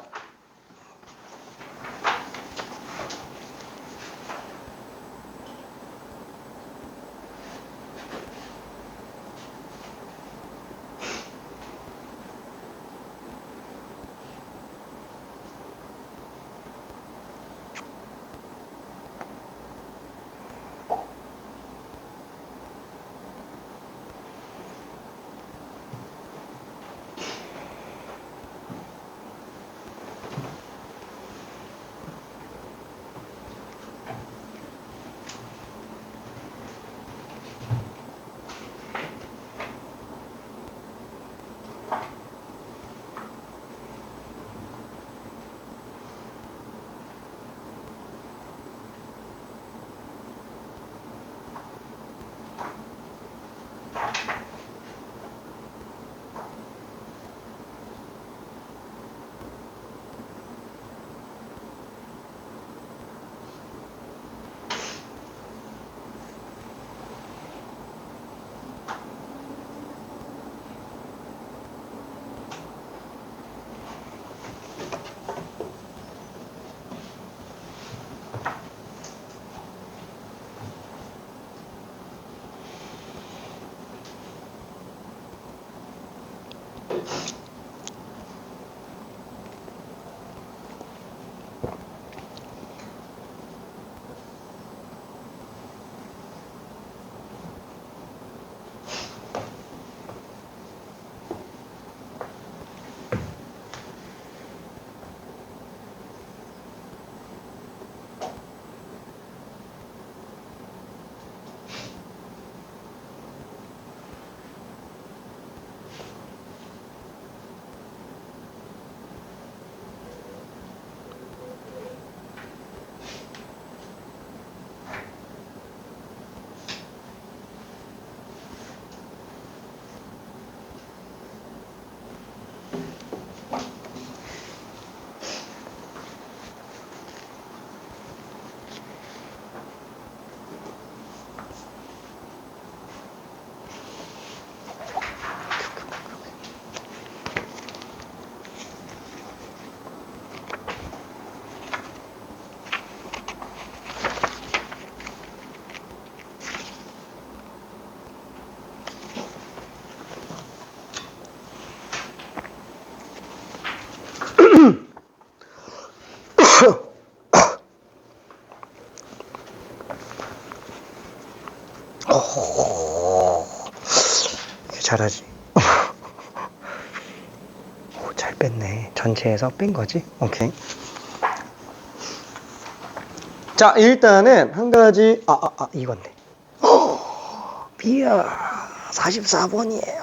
잘하지. 오, 잘 뺐네. 전체에서 뺀 거지? 오케이. 자, 일단은 한 가지, 이건데. B야 44번이에요.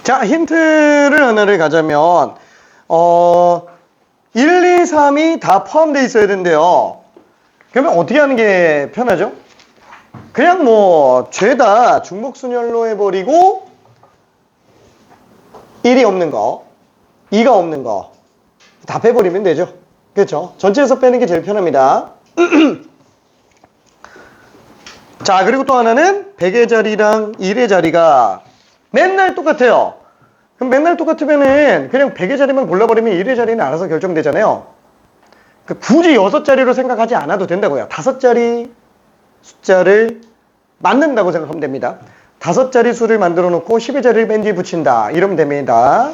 자, 힌트를 하나를 가자면 1, 2, 3이 다 포함되어 있어야 된대요. 그러면 어떻게 하는 게 편하죠? 그냥 뭐 죄다 중복순열로 해버리고 1이 없는 거, 2가 없는 거 다 빼버리면 되죠. 그렇죠? 전체에서 빼는 게 제일 편합니다. 자, 그리고 또 하나는 100의 자리랑 1의 자리가 맨날 똑같아요. 그럼 맨날 똑같으면은 그냥 100의 자리만 골라버리면 1의 자리는 알아서 결정되잖아요. 굳이 6자리로 생각하지 않아도 된다고요. 5자리 숫자를 만든다고 생각하면 됩니다. 5자리 수를 만들어 놓고 10의 자리를 맨 뒤에 붙인다. 이러면 됩니다.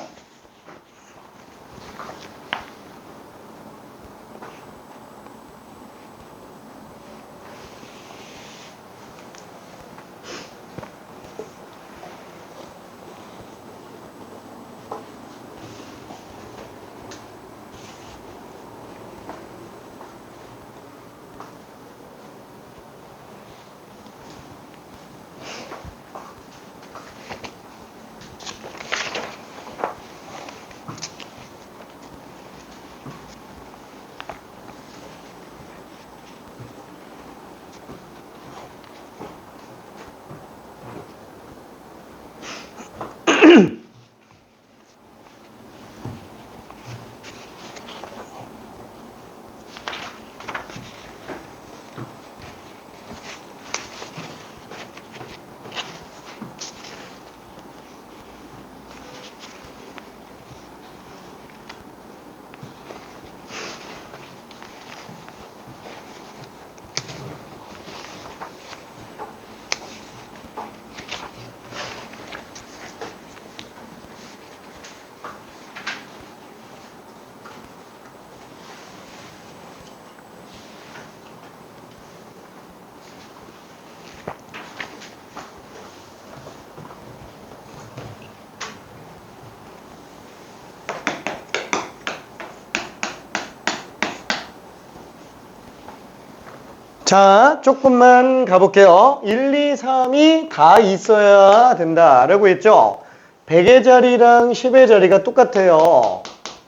자, 조금만 가볼게요. 1, 2, 3이 다 있어야 된다라고 했죠. 100의 자리랑 10의 자리가 똑같아요.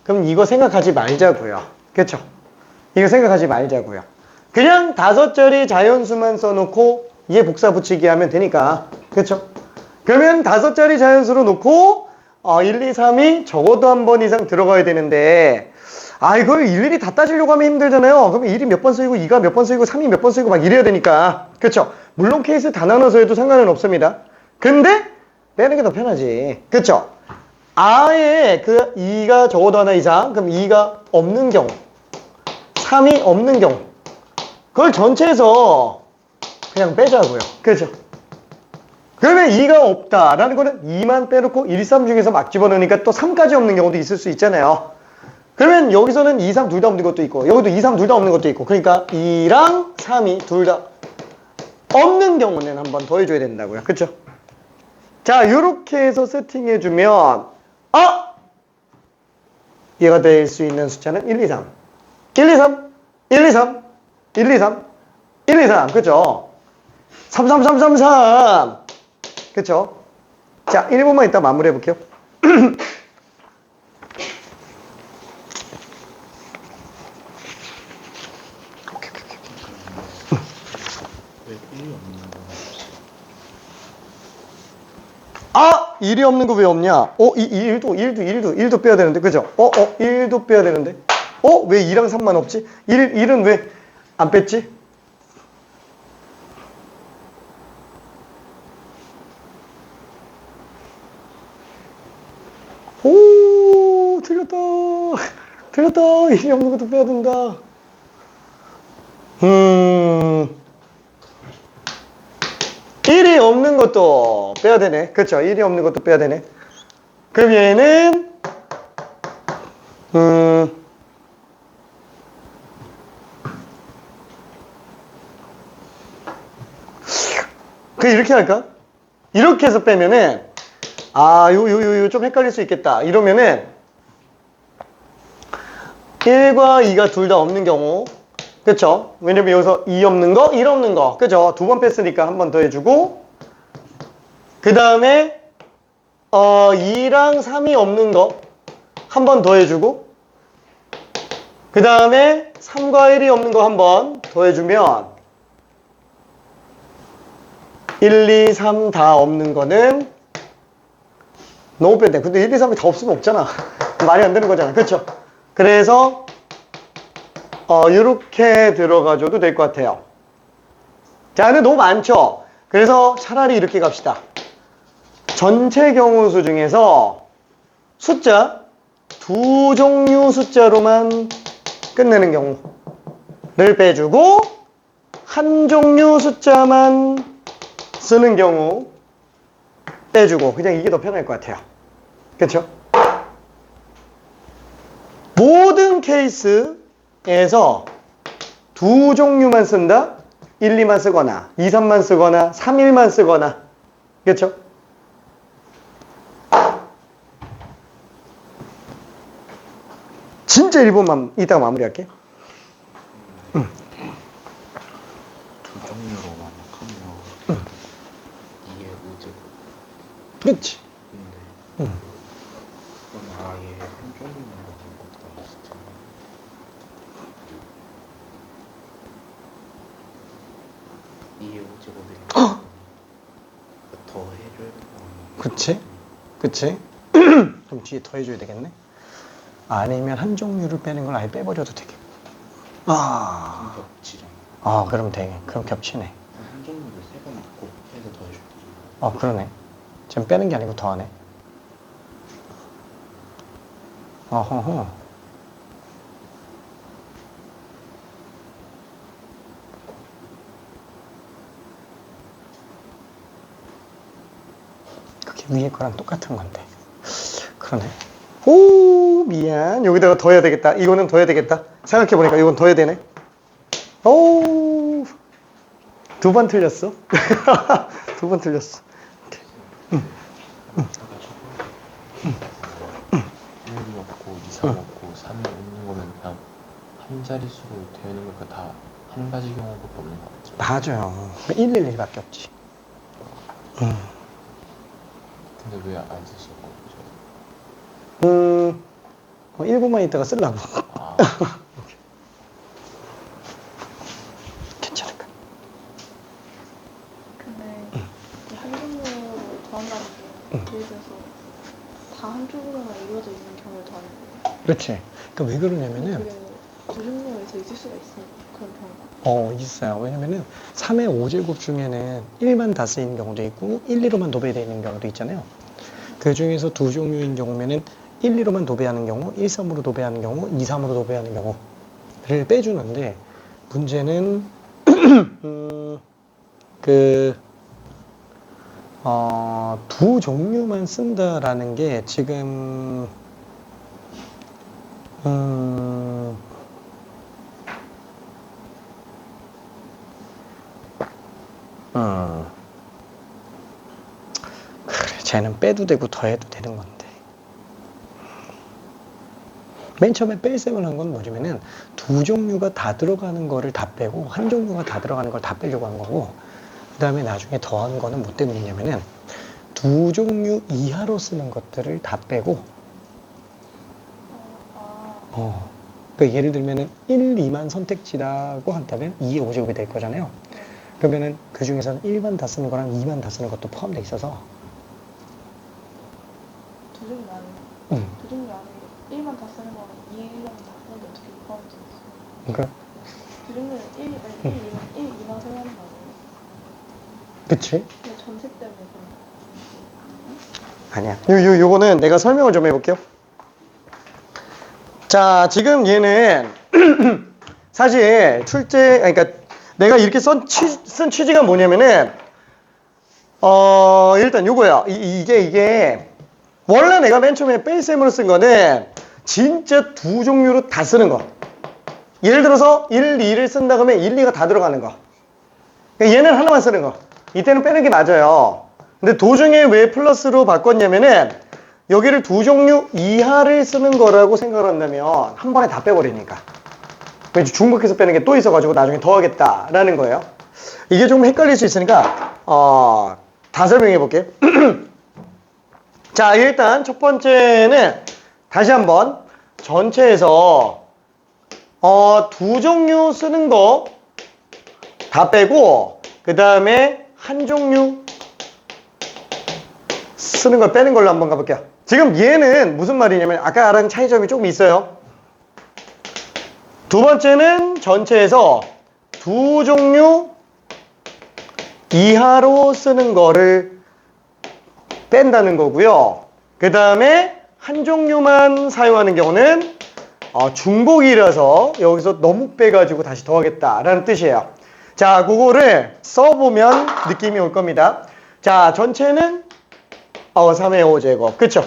그럼 이거 생각하지 말자고요. 그렇죠? 이거 생각하지 말자고요. 그냥 5자리 자연수만 써놓고 얘 복사 붙이기 하면 되니까. 그렇죠? 그러면 5자리 자연수로 놓고 1, 2, 3이 적어도 한 번 이상 들어가야 되는데 이걸 일일이 다 따지려고 하면 힘들잖아요. 그럼 1이 몇 번 쓰이고 2가 몇 번 쓰이고 3이 몇 번 쓰이고 막 이래야 되니까. 그렇죠? 물론 케이스 다 나눠서 해도 상관은 없습니다. 근데 빼는 게 더 편하지. 그렇죠? 아예 그 2가 적어도 하나 이상, 그럼 2가 없는 경우, 3이 없는 경우, 그걸 전체에서 그냥 빼자고요. 그렇죠? 그러면 2가 없다라는 거는 2만 빼놓고 1, 3 중에서 막 집어넣으니까 또 3까지 없는 경우도 있을 수 있잖아요. 그러면 여기서는 2, 3 둘 다 없는 것도 있고 여기도 2, 3 둘 다 없는 것도 있고, 그러니까 2랑 3이 둘 다 없는 경우는 한 번 더 해줘야 된다고요. 그렇죠? 자, 요렇게 해서 세팅해주면 얘가 될 수 있는 숫자는 1, 2, 3 1, 2, 3 1, 2, 3 1, 2, 3 1, 2, 3 그죠? 3, 3, 3, 3, 3 그쵸? 자, 1번만 이따 마무리 해볼게요. 일이 없는 거 왜 없냐? 이 1도 빼야 되는데, 그죠? 1도 빼야 되는데. 왜 2랑 3만 없지? 1은 왜 안 뺐지? 오, 틀렸다. 틀렸다. 1이 없는 것도 빼야 된다. 1이 없는 것도 빼야 되네. 그쵸? 1이 없는 것도 빼야 되네. 그럼 얘는, 이렇게 할까? 이렇게 해서 빼면은, 요 좀 헷갈릴 수 있겠다. 이러면은, 1과 2가 둘 다 없는 경우. 그쵸? 왜냐면 여기서 2 없는 거, 1 없는 거. 그죠? 두 번 뺐으니까 한 번 더 해주고. 그 다음에 2랑 3이 없는 거 한 번 더 해주고. 그 다음에 3과 1이 없는 거 한 번 더 해주면 1, 2, 3 다 없는 거는 너무 뺐네. 근데 1, 2, 3이 다 없으면 없잖아. 말이 안 되는 거잖아. 그쵸? 그래서 이렇게 들어가줘도 될 것 같아요. 자, 근데 너무 많죠? 그래서 차라리 이렇게 갑시다. 전체 경우수 중에서 숫자, 두 종류 숫자로만 끝내는 경우를 빼주고 한 종류 숫자만 쓰는 경우 빼주고 그냥 이게 더 편할 것 같아요. 그쵸? 모든 케이스에서 두 종류만 쓴다? 1, 2만 쓰거나 2, 3만 쓰거나 3, 1만 쓰거나 그쵸? 진짜 1번만 이따가 마무리할게. 두 종류로만 하면 2의 5제곱. 그치? 근데 그건 아예 한 종류만 하는 것도 아니잖아. 2의 5제곱이니까 더해를 그치? 그치? 그럼 뒤에 더 해줘야 되겠네? 아니면 한 종류를 빼는 걸 아예 빼버려도 되겠고. 겹치잖아. 그럼 되게. 그럼 겹치네. 한 종류를 3번 넣고 해서 더해줄 거잖아. 그러네. 지금 빼는 게 아니고 더하네. 어허허. 그게 위에 거랑 똑같은 건데. 그러네. 오, 미안. 여기다가 더 해야 되겠다. 이거는 더 해야 되겠다. 생각해보니까 이건 더 해야 되네. 오, 두 번 틀렸어. 두 번 틀렸어. 1이 없고 2, 3 없고 3이 없는 거면 그냥 한 자릿수로 되어 있는 거니까 다 한 가지 경우밖에 없는 거 같죠. 맞아요. 111밖에 없지. 근데 왜 안 쓰실 거죠? 1분만 있다가 쓰려고. 아, 괜찮을까? 근데 이한 종류로 더한다는 게 예를 들어서 다 한 종류로만 이루어져 있는 경우를 더하는 거예요. 그렇지. 그러니까 왜 그러냐면은, 그게 두 종류에서 있을 수가 있으니까 그런 경우가. 있어요. 왜냐면은 3의 5제곱 중에는 1만 다 쓰이는 경우도 있고 1, 2로만 도배되어 있는 경우도 있잖아요. 그 중에서 두 종류인 경우면은 1, 2로만 도배하는 경우, 1, 3으로 도배하는 경우, 2, 3으로 도배하는 경우를 빼주는데 문제는 두 종류만 쓴다라는 게 지금 그래, 쟤는 빼도 되고 더해도 되는 건데. 맨 처음에 뺄셈을 한 건 뭐냐면은 두 종류가 다 들어가는 거를 다 빼고 한 종류가 다 들어가는 걸 다 빼려고 한 거고, 그 다음에 나중에 더하는 거는 뭐 때문이냐면은 두 종류 이하로 쓰는 것들을 다 빼고, 그러니까 예를 들면은 1, 2만 선택지라고 한다면 2의 5제곱이 될 거잖아요. 그러면은 그 중에서는 1만 다 쓰는 거랑 2만 다 쓰는 것도 포함되어 있어서, 두 종류 안에 두 종류 안에 1만 다 쓰는 거랑 2만 다 쓰는 게 어떻게 포함되어 있어요? 그러니까 두 종류는 1, 2만 쓰는 거 아니에요? 그치? 근데 전체 때문에 그런 거. 아니야. 요거는 내가 설명을 좀 해볼게요. 자, 지금 얘는 사실 그러니까 내가 이렇게 쓴 취지가 뭐냐면은 일단 요거야. 이게 원래 내가 맨 처음에 뺄셈으로 쓴 거는 진짜 두 종류로 다 쓰는 거. 예를 들어서 1, 2를 쓴다 그러면 1, 2가 다 들어가는 거. 그러니까 얘는 하나만 쓰는 거. 이때는 빼는 게 맞아요. 근데 도중에 왜 플러스로 바꿨냐면은 여기를 두 종류 이하를 쓰는 거라고 생각을 한다면 한 번에 다 빼버리니까. 왠지 중복해서 빼는 게 또 있어가지고 나중에 더 하겠다라는 거예요. 이게 좀 헷갈릴 수 있으니까 다 설명해 볼게요. 자, 일단 첫 번째는 다시 한번 전체에서 두 종류 쓰는 거 다 빼고 그 다음에 한 종류 쓰는 걸 빼는 걸로 한번 가볼게요. 지금 얘는 무슨 말이냐면 아까랑 차이점이 조금 있어요. 두 번째는 전체에서 두 종류 이하로 쓰는 거를 뺀다는 거고요. 그 다음에 한 종류만 사용하는 경우는 중복이라서 여기서 너무 빼가지고 다시 더하겠다라는 뜻이에요. 자, 그거를 써보면 느낌이 올 겁니다. 자, 전체는 3의 5제곱. 그쵸?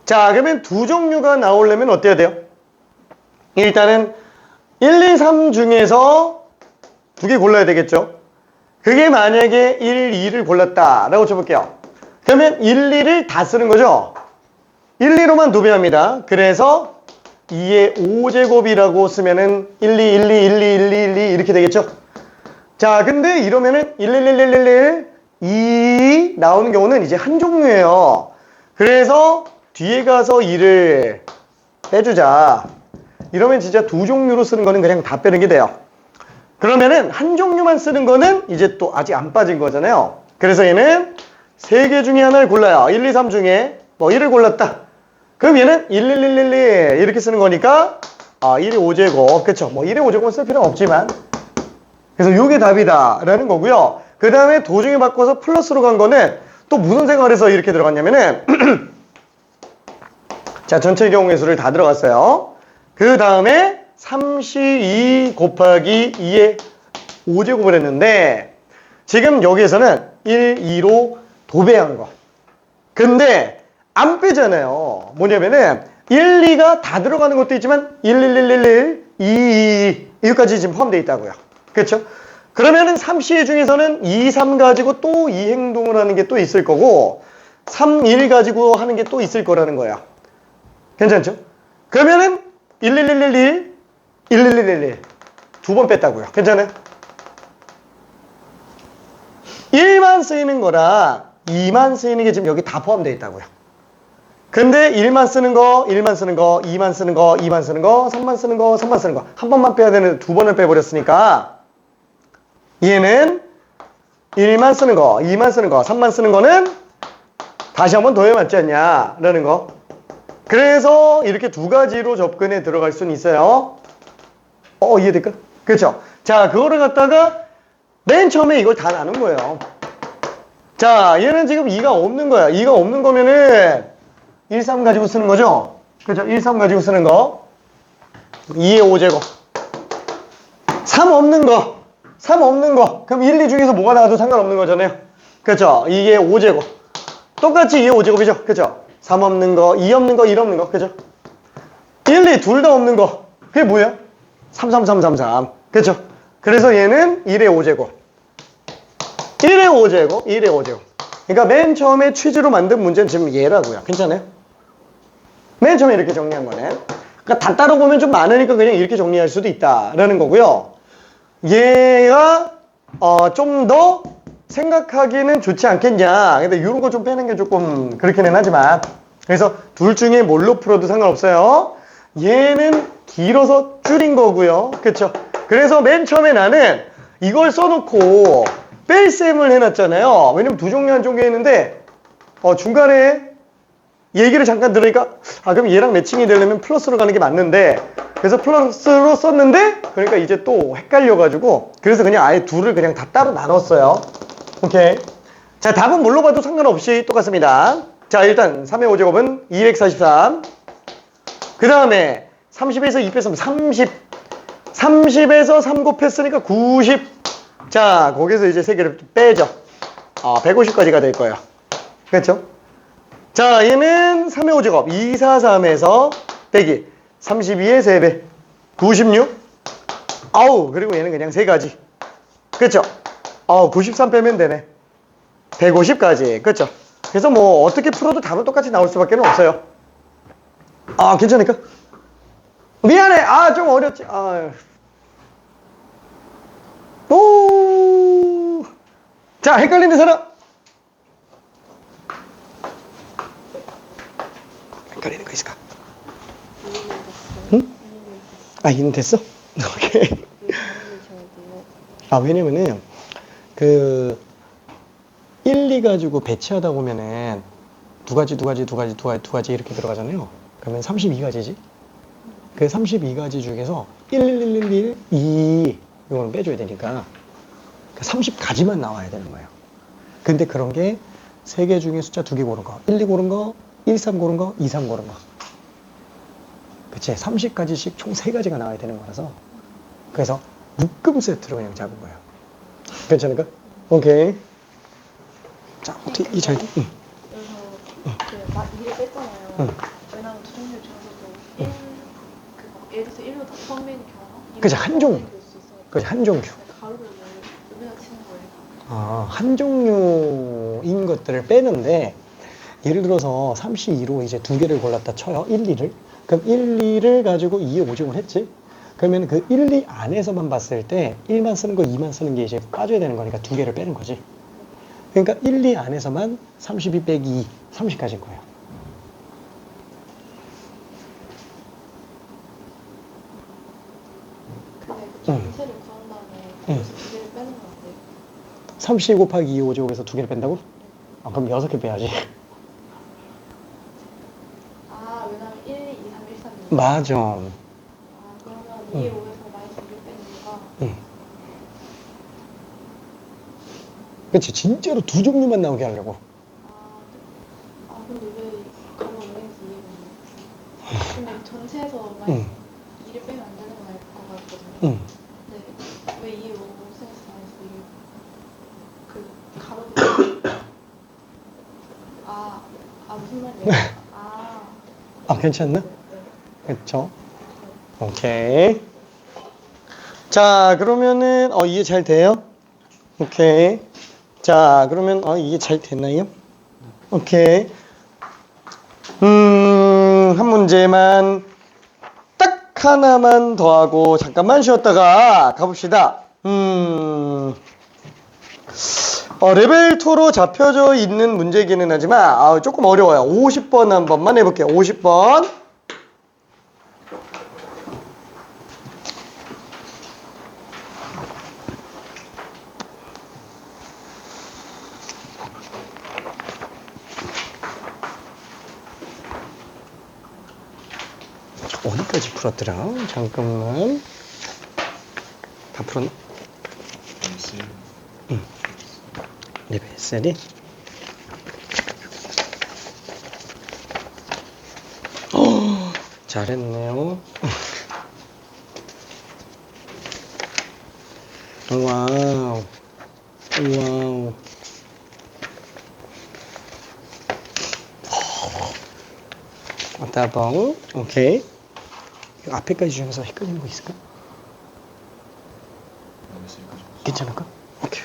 자, 그러면 두 종류가 나오려면 어때야 돼요? 일단은 1, 2, 3 중에서 두 개 골라야 되겠죠? 그게 만약에 1, 2를 골랐다라고 쳐볼게요. 그러면 1, 2를 다 쓰는 거죠? 1, 2로만 도배합니다. 그래서 2의 5제곱이라고 쓰면은 1, 2, 1, 2, 1, 2, 1, 2, 1, 2 이렇게 되겠죠? 자, 근데 이러면은 1, 1, 1, 1, 1, 1, 2 나오는 경우는 이제 한 종류예요. 그래서 뒤에 가서 2를 빼주자. 이러면 진짜 두 종류로 쓰는 거는 그냥 다 빼는 게 돼요. 그러면은 한 종류만 쓰는 거는 이제 또 아직 안 빠진 거잖아요. 그래서 얘는 세 개 중에 하나를 골라요. 1, 2, 3 중에 뭐 1을 골랐다. 그럼 얘는 1, 1, 1, 1, 1 이렇게 쓰는 거니까 1의 5제곱. 그쵸? 뭐 1의 5제곱은 쓸 필요는 없지만 그래서 요게 답이다 라는 거고요. 그 다음에 도중에 바꿔서 플러스로 간 거는 또 무슨 생각을 해서 이렇게 들어갔냐면은 자, 전체 경우의 수를 다 들어갔어요. 그 다음에 3C2 곱하기 2의 5제곱을 했는데 지금 여기에서는 1, 2로 도배한 거. 근데 안 빼잖아요. 뭐냐면은 1, 2가 다 들어가는 것도 있지만 1, 1, 1, 1, 1, 2, 2 여기까지 지금 포함되어 있다고요. 그렇죠? 그러면은 3C 중에서는 2, 3 가지고 또 이 행동을 하는 게 또 있을 거고 3, 1 가지고 하는 게 또 있을 거라는 거야. 괜찮죠? 그러면은 1, 1, 1, 1, 1, 1, 1, 1, 1, 1 두 번 뺐다고요. 괜찮아요? 1만 쓰이는 거랑 2만 쓰이는 게 지금 여기 다 포함되어 있다고요. 근데 1만 쓰는 거, 1만 쓰는 거, 2만 쓰는 거, 2만 쓰는 거, 3만 쓰는 거, 3만 쓰는 거 한 번만 빼야 되는데 두 번을 빼버렸으니까 얘는 1만 쓰는 거, 2만 쓰는 거, 3만 쓰는 거는 다시 한번 더해 맞지 않냐 라는 거. 그래서 이렇게 두 가지로 접근해 들어갈 수는 있어요. 이해될까? 그렇죠? 자, 그거를 갖다가 맨 처음에 이걸 다 나눈 거예요. 자, 얘는 지금 2가 없는 거야. 2가 없는 거면은 1, 3 가지고 쓰는 거죠? 그죠? 1, 3 가지고 쓰는 거. 2의 5제곱. 3 없는 거. 3 없는 거. 그럼 1, 2 중에서 뭐가 나와도 상관없는 거잖아요. 그죠? 이게 5제곱. 똑같이 2의 5제곱이죠? 그죠? 3 없는 거, 2 없는 거, 1 없는 거. 그죠? 1, 2 둘 다 없는 거. 그게 뭐예요? 3, 3, 3, 3, 3. 그죠? 그래서 얘는 1의 5제곱. 1의 5제곱, 1의 5제곱. 그러니까 맨 처음에 취지로 만든 문제는 지금 얘라고요. 괜찮아요? 맨 처음에 이렇게 정리한 거네. 그러니까 다 따로 보면 좀 많으니까 그냥 이렇게 정리할 수도 있다라는 거고요. 얘가 좀 더 생각하기는 좋지 않겠냐. 근데 이런 거 좀 빼는 게 조금 그렇기는 하지만 그래서 둘 중에 뭘로 풀어도 상관없어요. 얘는 길어서 줄인 거고요. 그쵸? 그래서 맨 처음에 나는 이걸 써놓고 뺄셈을 해놨잖아요. 왜냐면 두 종류 한 종류 했는데 중간에 얘기를 잠깐 들으니까 그럼 얘랑 매칭이 되려면 플러스로 가는 게 맞는데 그래서 플러스로 썼는데 그러니까 이제 또 헷갈려가지고 그래서 그냥 아예 둘을 그냥 다 따로 나눴어요. 오케이. 자, 답은 뭘로 봐도 상관없이 똑같습니다. 자, 일단 3의 5제곱은 243. 그 다음에 30에서 2 뺐으면 30. 30에서 3 곱했으니까 90. 자, 거기서 이제 3개를 빼죠. 150까지가 될 거예요. 그렇죠? 자, 얘는 3의 5제곱 243에서 빼기 32의 3배 96. 그리고 얘는 그냥 3가지. 그렇죠? 93 빼면 되네. 150까지. 그렇죠? 그래서 뭐 어떻게 풀어도 답은 똑같이 나올 수밖에 없어요. 아, 괜찮을까? 미안해. 아, 좀 어렵지. 아. 오. 자, 헷갈리는 사람. 헷갈리는 거 있을까? 응? 아, 이해는 됐어? 오케이. 아, 왜냐면은 그 1, 2 가지고 배치하다 보면은 두 가지 이렇게 들어가잖아요. 그러면 32가지지. 그 32가지 중에서 1, 1, 1, 1, 2 이거는 빼줘야 되니까 30가지만 나와야 되는 거예요. 근데 그런 게 3개 중에 숫자 2개 고른 거, 1, 2 고른 거, 1, 3 고른 거, 2, 3 고른 거. 그치? 30가지씩 총 3가지가 나와야 되는 거라서 그래서 묶음 세트로 그냥 잡은 거예요. 괜찮을까? 오케이. 자, 어떻게 이 잘 돼? 응. 여기서 그 2를 뺐잖아요. 응. 왜냐면 두 종류 중에서도 예를 들어서 1로 다 처음인 경우 그치, 한 종. 그치, 한 종류. 가로를 왜 치는 거예요? 아, 한 종류인 것들을 빼는데 예를 들어서 32로 이제 2개를 골랐다 쳐요. 1, 2를. 그럼 1, 2를 가지고 2에 5종을 했지. 그러면 그 1, 2 안에서만 봤을 때 1만 쓰는 거, 2만 쓰는 게 이제 빠져야 되는 거니까 2개를 빼는 거지. 그러니까 1, 2 안에서만 32 빼기 2, 30까지인 거예요. 근데 그 전체를 구한 다음에 응. 2개를 빼는 건 어때요? 32 곱하기 2, 5제곱에서 2개를 뺀다고? 아, 그럼 6개 빼야지. 아, 왜냐면 1, 2, 3, 1, 3. 맞아. 아, 그러면 2에 5에서 마이너스 2를 빼는 이유가 응. 그치, 진짜로 2종류만 나오게 하려고. 근데 왜 가로 원행에서 2를 빼는 근데 전체에서 마이너스 응. 2를 빼면 안 되는 건 알 것 같거든요. 응. 근데 왜 2에 5에서 마이너스 2를 그 가로 무슨 말이에요? 아, 괜찮나? 네. 그쵸? 오케이. 자, 그러면은, 이해 잘 돼요? 오케이. 자, 그러면, 이해 잘 됐나요? 오케이. 한 문제만, 딱 하나만 더 하고, 잠깐만 쉬었다가 가봅시다. 레벨 2로 잡혀져 있는 문제기는 하지만, 조금 어려워요. 50번 한 번만 해볼게요. 50번. 어디까지 풀었더라? 잠깐만. 다 풀었나? 응. 레벨 3. 잘했네요. 와우. 와우. 따봉. 오케이. 이 앞에까지 중에서 헷갈리는 거 있을까? 괜찮을까? 오케이.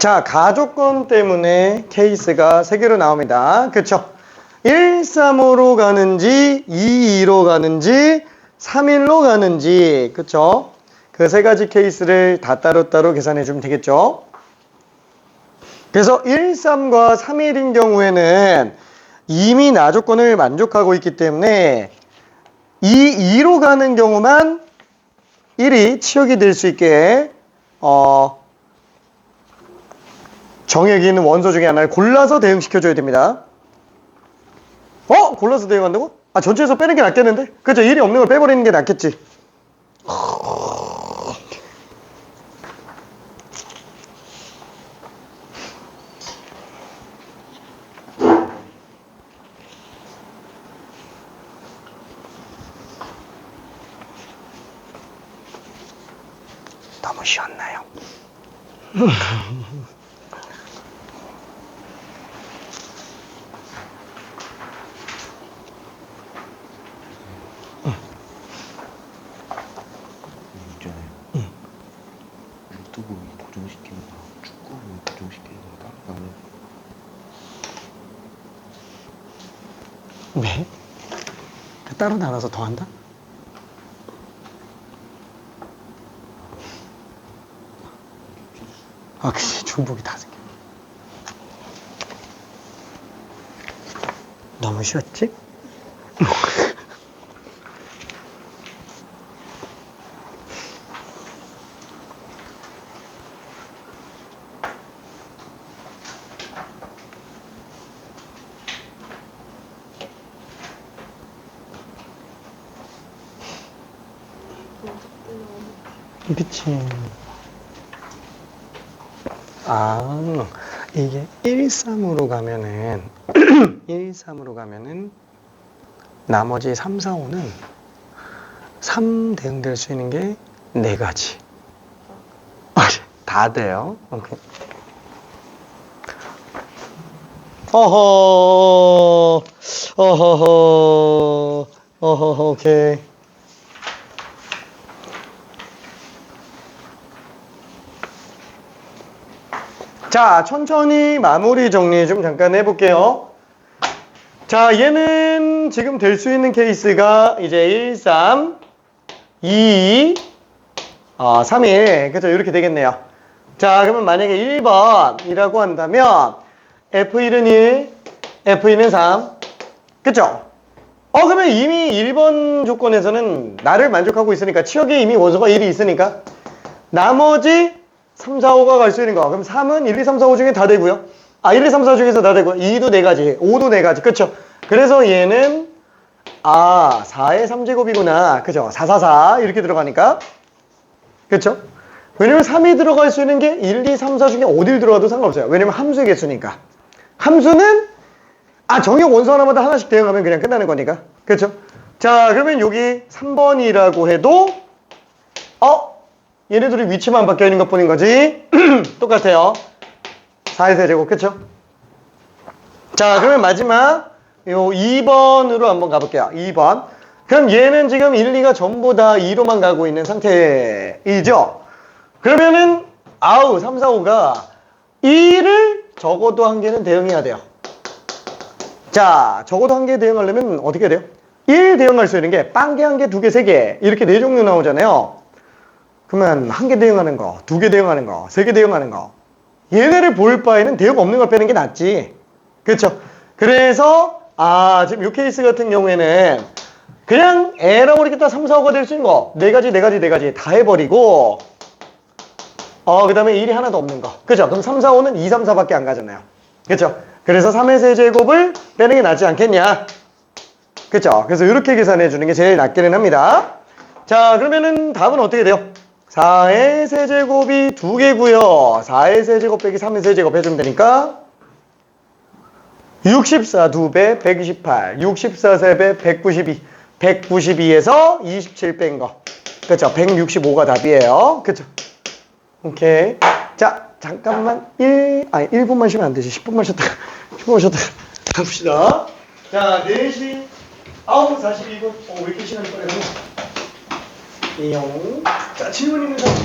자, 가족권 때문에 케이스가 3개로 나옵니다. 그쵸? 135로 가는지, 22로 가는지, 31로 가는지, 그쵸? 그 3가지 케이스를 다 따로따로 계산해 주면 되겠죠? 그래서 13과 31인 경우에는 이미 나조건을 만족하고 있기 때문에 22로 가는 경우만 1이 치역이 될 수 있게 정액이 있는 원소 중에 하나를 골라서 대응시켜줘야 됩니다. 골라서 대응한다고? 전체에서 빼는 게 낫겠는데? 그죠? 1이 없는 걸 빼버리는 게 낫겠지. 너무 쉬웠나요? 있잖아요. 유튜브 고정시키는 거랑 축구 고정시키는 거랑 다르다고. 왜? 따로 나눠서 더 한다? 그치. 중복이 다 생겨. 너무 쉬웠지? 그치. 이게 1-3으로 가면은 1-3으로 가면은 나머지 3, 4, 5는 3 대응될 수 있는 게 4가지. 다 돼요. 오케이. 오케이. 자, 천천히 마무리 정리 좀 잠깐 해볼게요. 자, 얘는 지금 될 수 있는 케이스가 이제 1, 3, 2, 3, 1. 그죠? 이렇게 되겠네요. 자, 그러면 만약에 1번이라고 한다면 F1은 1, F2는 3. 그죠? 그러면 이미 1번 조건에서는 나를 만족하고 있으니까 치역에 이미 원소가 1이 있으니까 나머지 3, 4, 5가 갈 수 있는 거. 그럼 3은 1, 2, 3, 4, 5 중에 다 되고요. 1, 2, 3, 4 중에서 다 되고요. 2도 4가지, 5도 4가지. 그쵸? 그래서 얘는 4의 3제곱이구나. 그죠? 4, 4, 4 이렇게 들어가니까. 그쵸? 왜냐면 3이 들어갈 수 있는 게 1, 2, 3, 4 중에 어딜 들어가도 상관없어요. 왜냐면 함수의 개수니까. 함수는 정역 원소 하나마다 하나씩 대응하면 그냥 끝나는 거니까. 그쵸? 자, 그러면 여기 3번이라고 해도 얘네들이 위치만 바뀌어 있는 것 뿐인 거지. 똑같아요. 4의 세제곱, 그쵸? 자, 그러면 마지막 요 2번으로 한번 가볼게요. 2번. 그럼 얘는 지금 1, 2가 전부 다 2로만 가고 있는 상태이죠? 그러면은 3, 4, 5가 2를 적어도 한 개는 대응해야 돼요. 자, 적어도 한 개 대응하려면 어떻게 돼요? 1 대응할 수 있는 게 빵개 한 개, 두 개, 세 개 이렇게 4종류 나오잖아요. 그러면 한 개 대응하는 거, 2개 대응하는 거, 3개 대응하는 거. 얘네를 볼 바에는 대응 없는 걸 빼는 게 낫지. 그렇죠? 그래서 지금 이 케이스 같은 경우에는 그냥 에러버리겠다 3, 4, 5가 될 수 있는 거 4가지 다 해버리고 그 다음에 1이 하나도 없는 거. 그죠? 그럼 3, 4, 5는 2, 3, 4밖에 안 가잖아요. 그죠? 그래서 3의 세제곱을 빼는 게 낫지 않겠냐? 그죠? 그래서 이렇게 계산해 주는 게 제일 낫기는 합니다. 자, 그러면은 답은 어떻게 돼요? 4의 세제곱이 2개고요. 4의 세제곱 빼기 3의 세제곱 해주면 되니까 64 2배 128, 64 3배 192, 192에서 27 뺀 거. 그쵸? 165가 답이에요. 그쵸? 오케이. 자, 잠깐만 1분만 쉬면 안 되지. 10분만 쉬었다가 10분만 쉬었다가 갑시다. 자, 4시 9시 42분. 왜 이렇게 시간이 빨리 가냐? 자, 질문 있는 사람.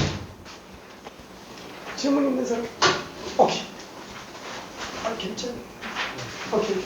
질문 있는 사람. 오케이. 아, 괜찮아. 오케이.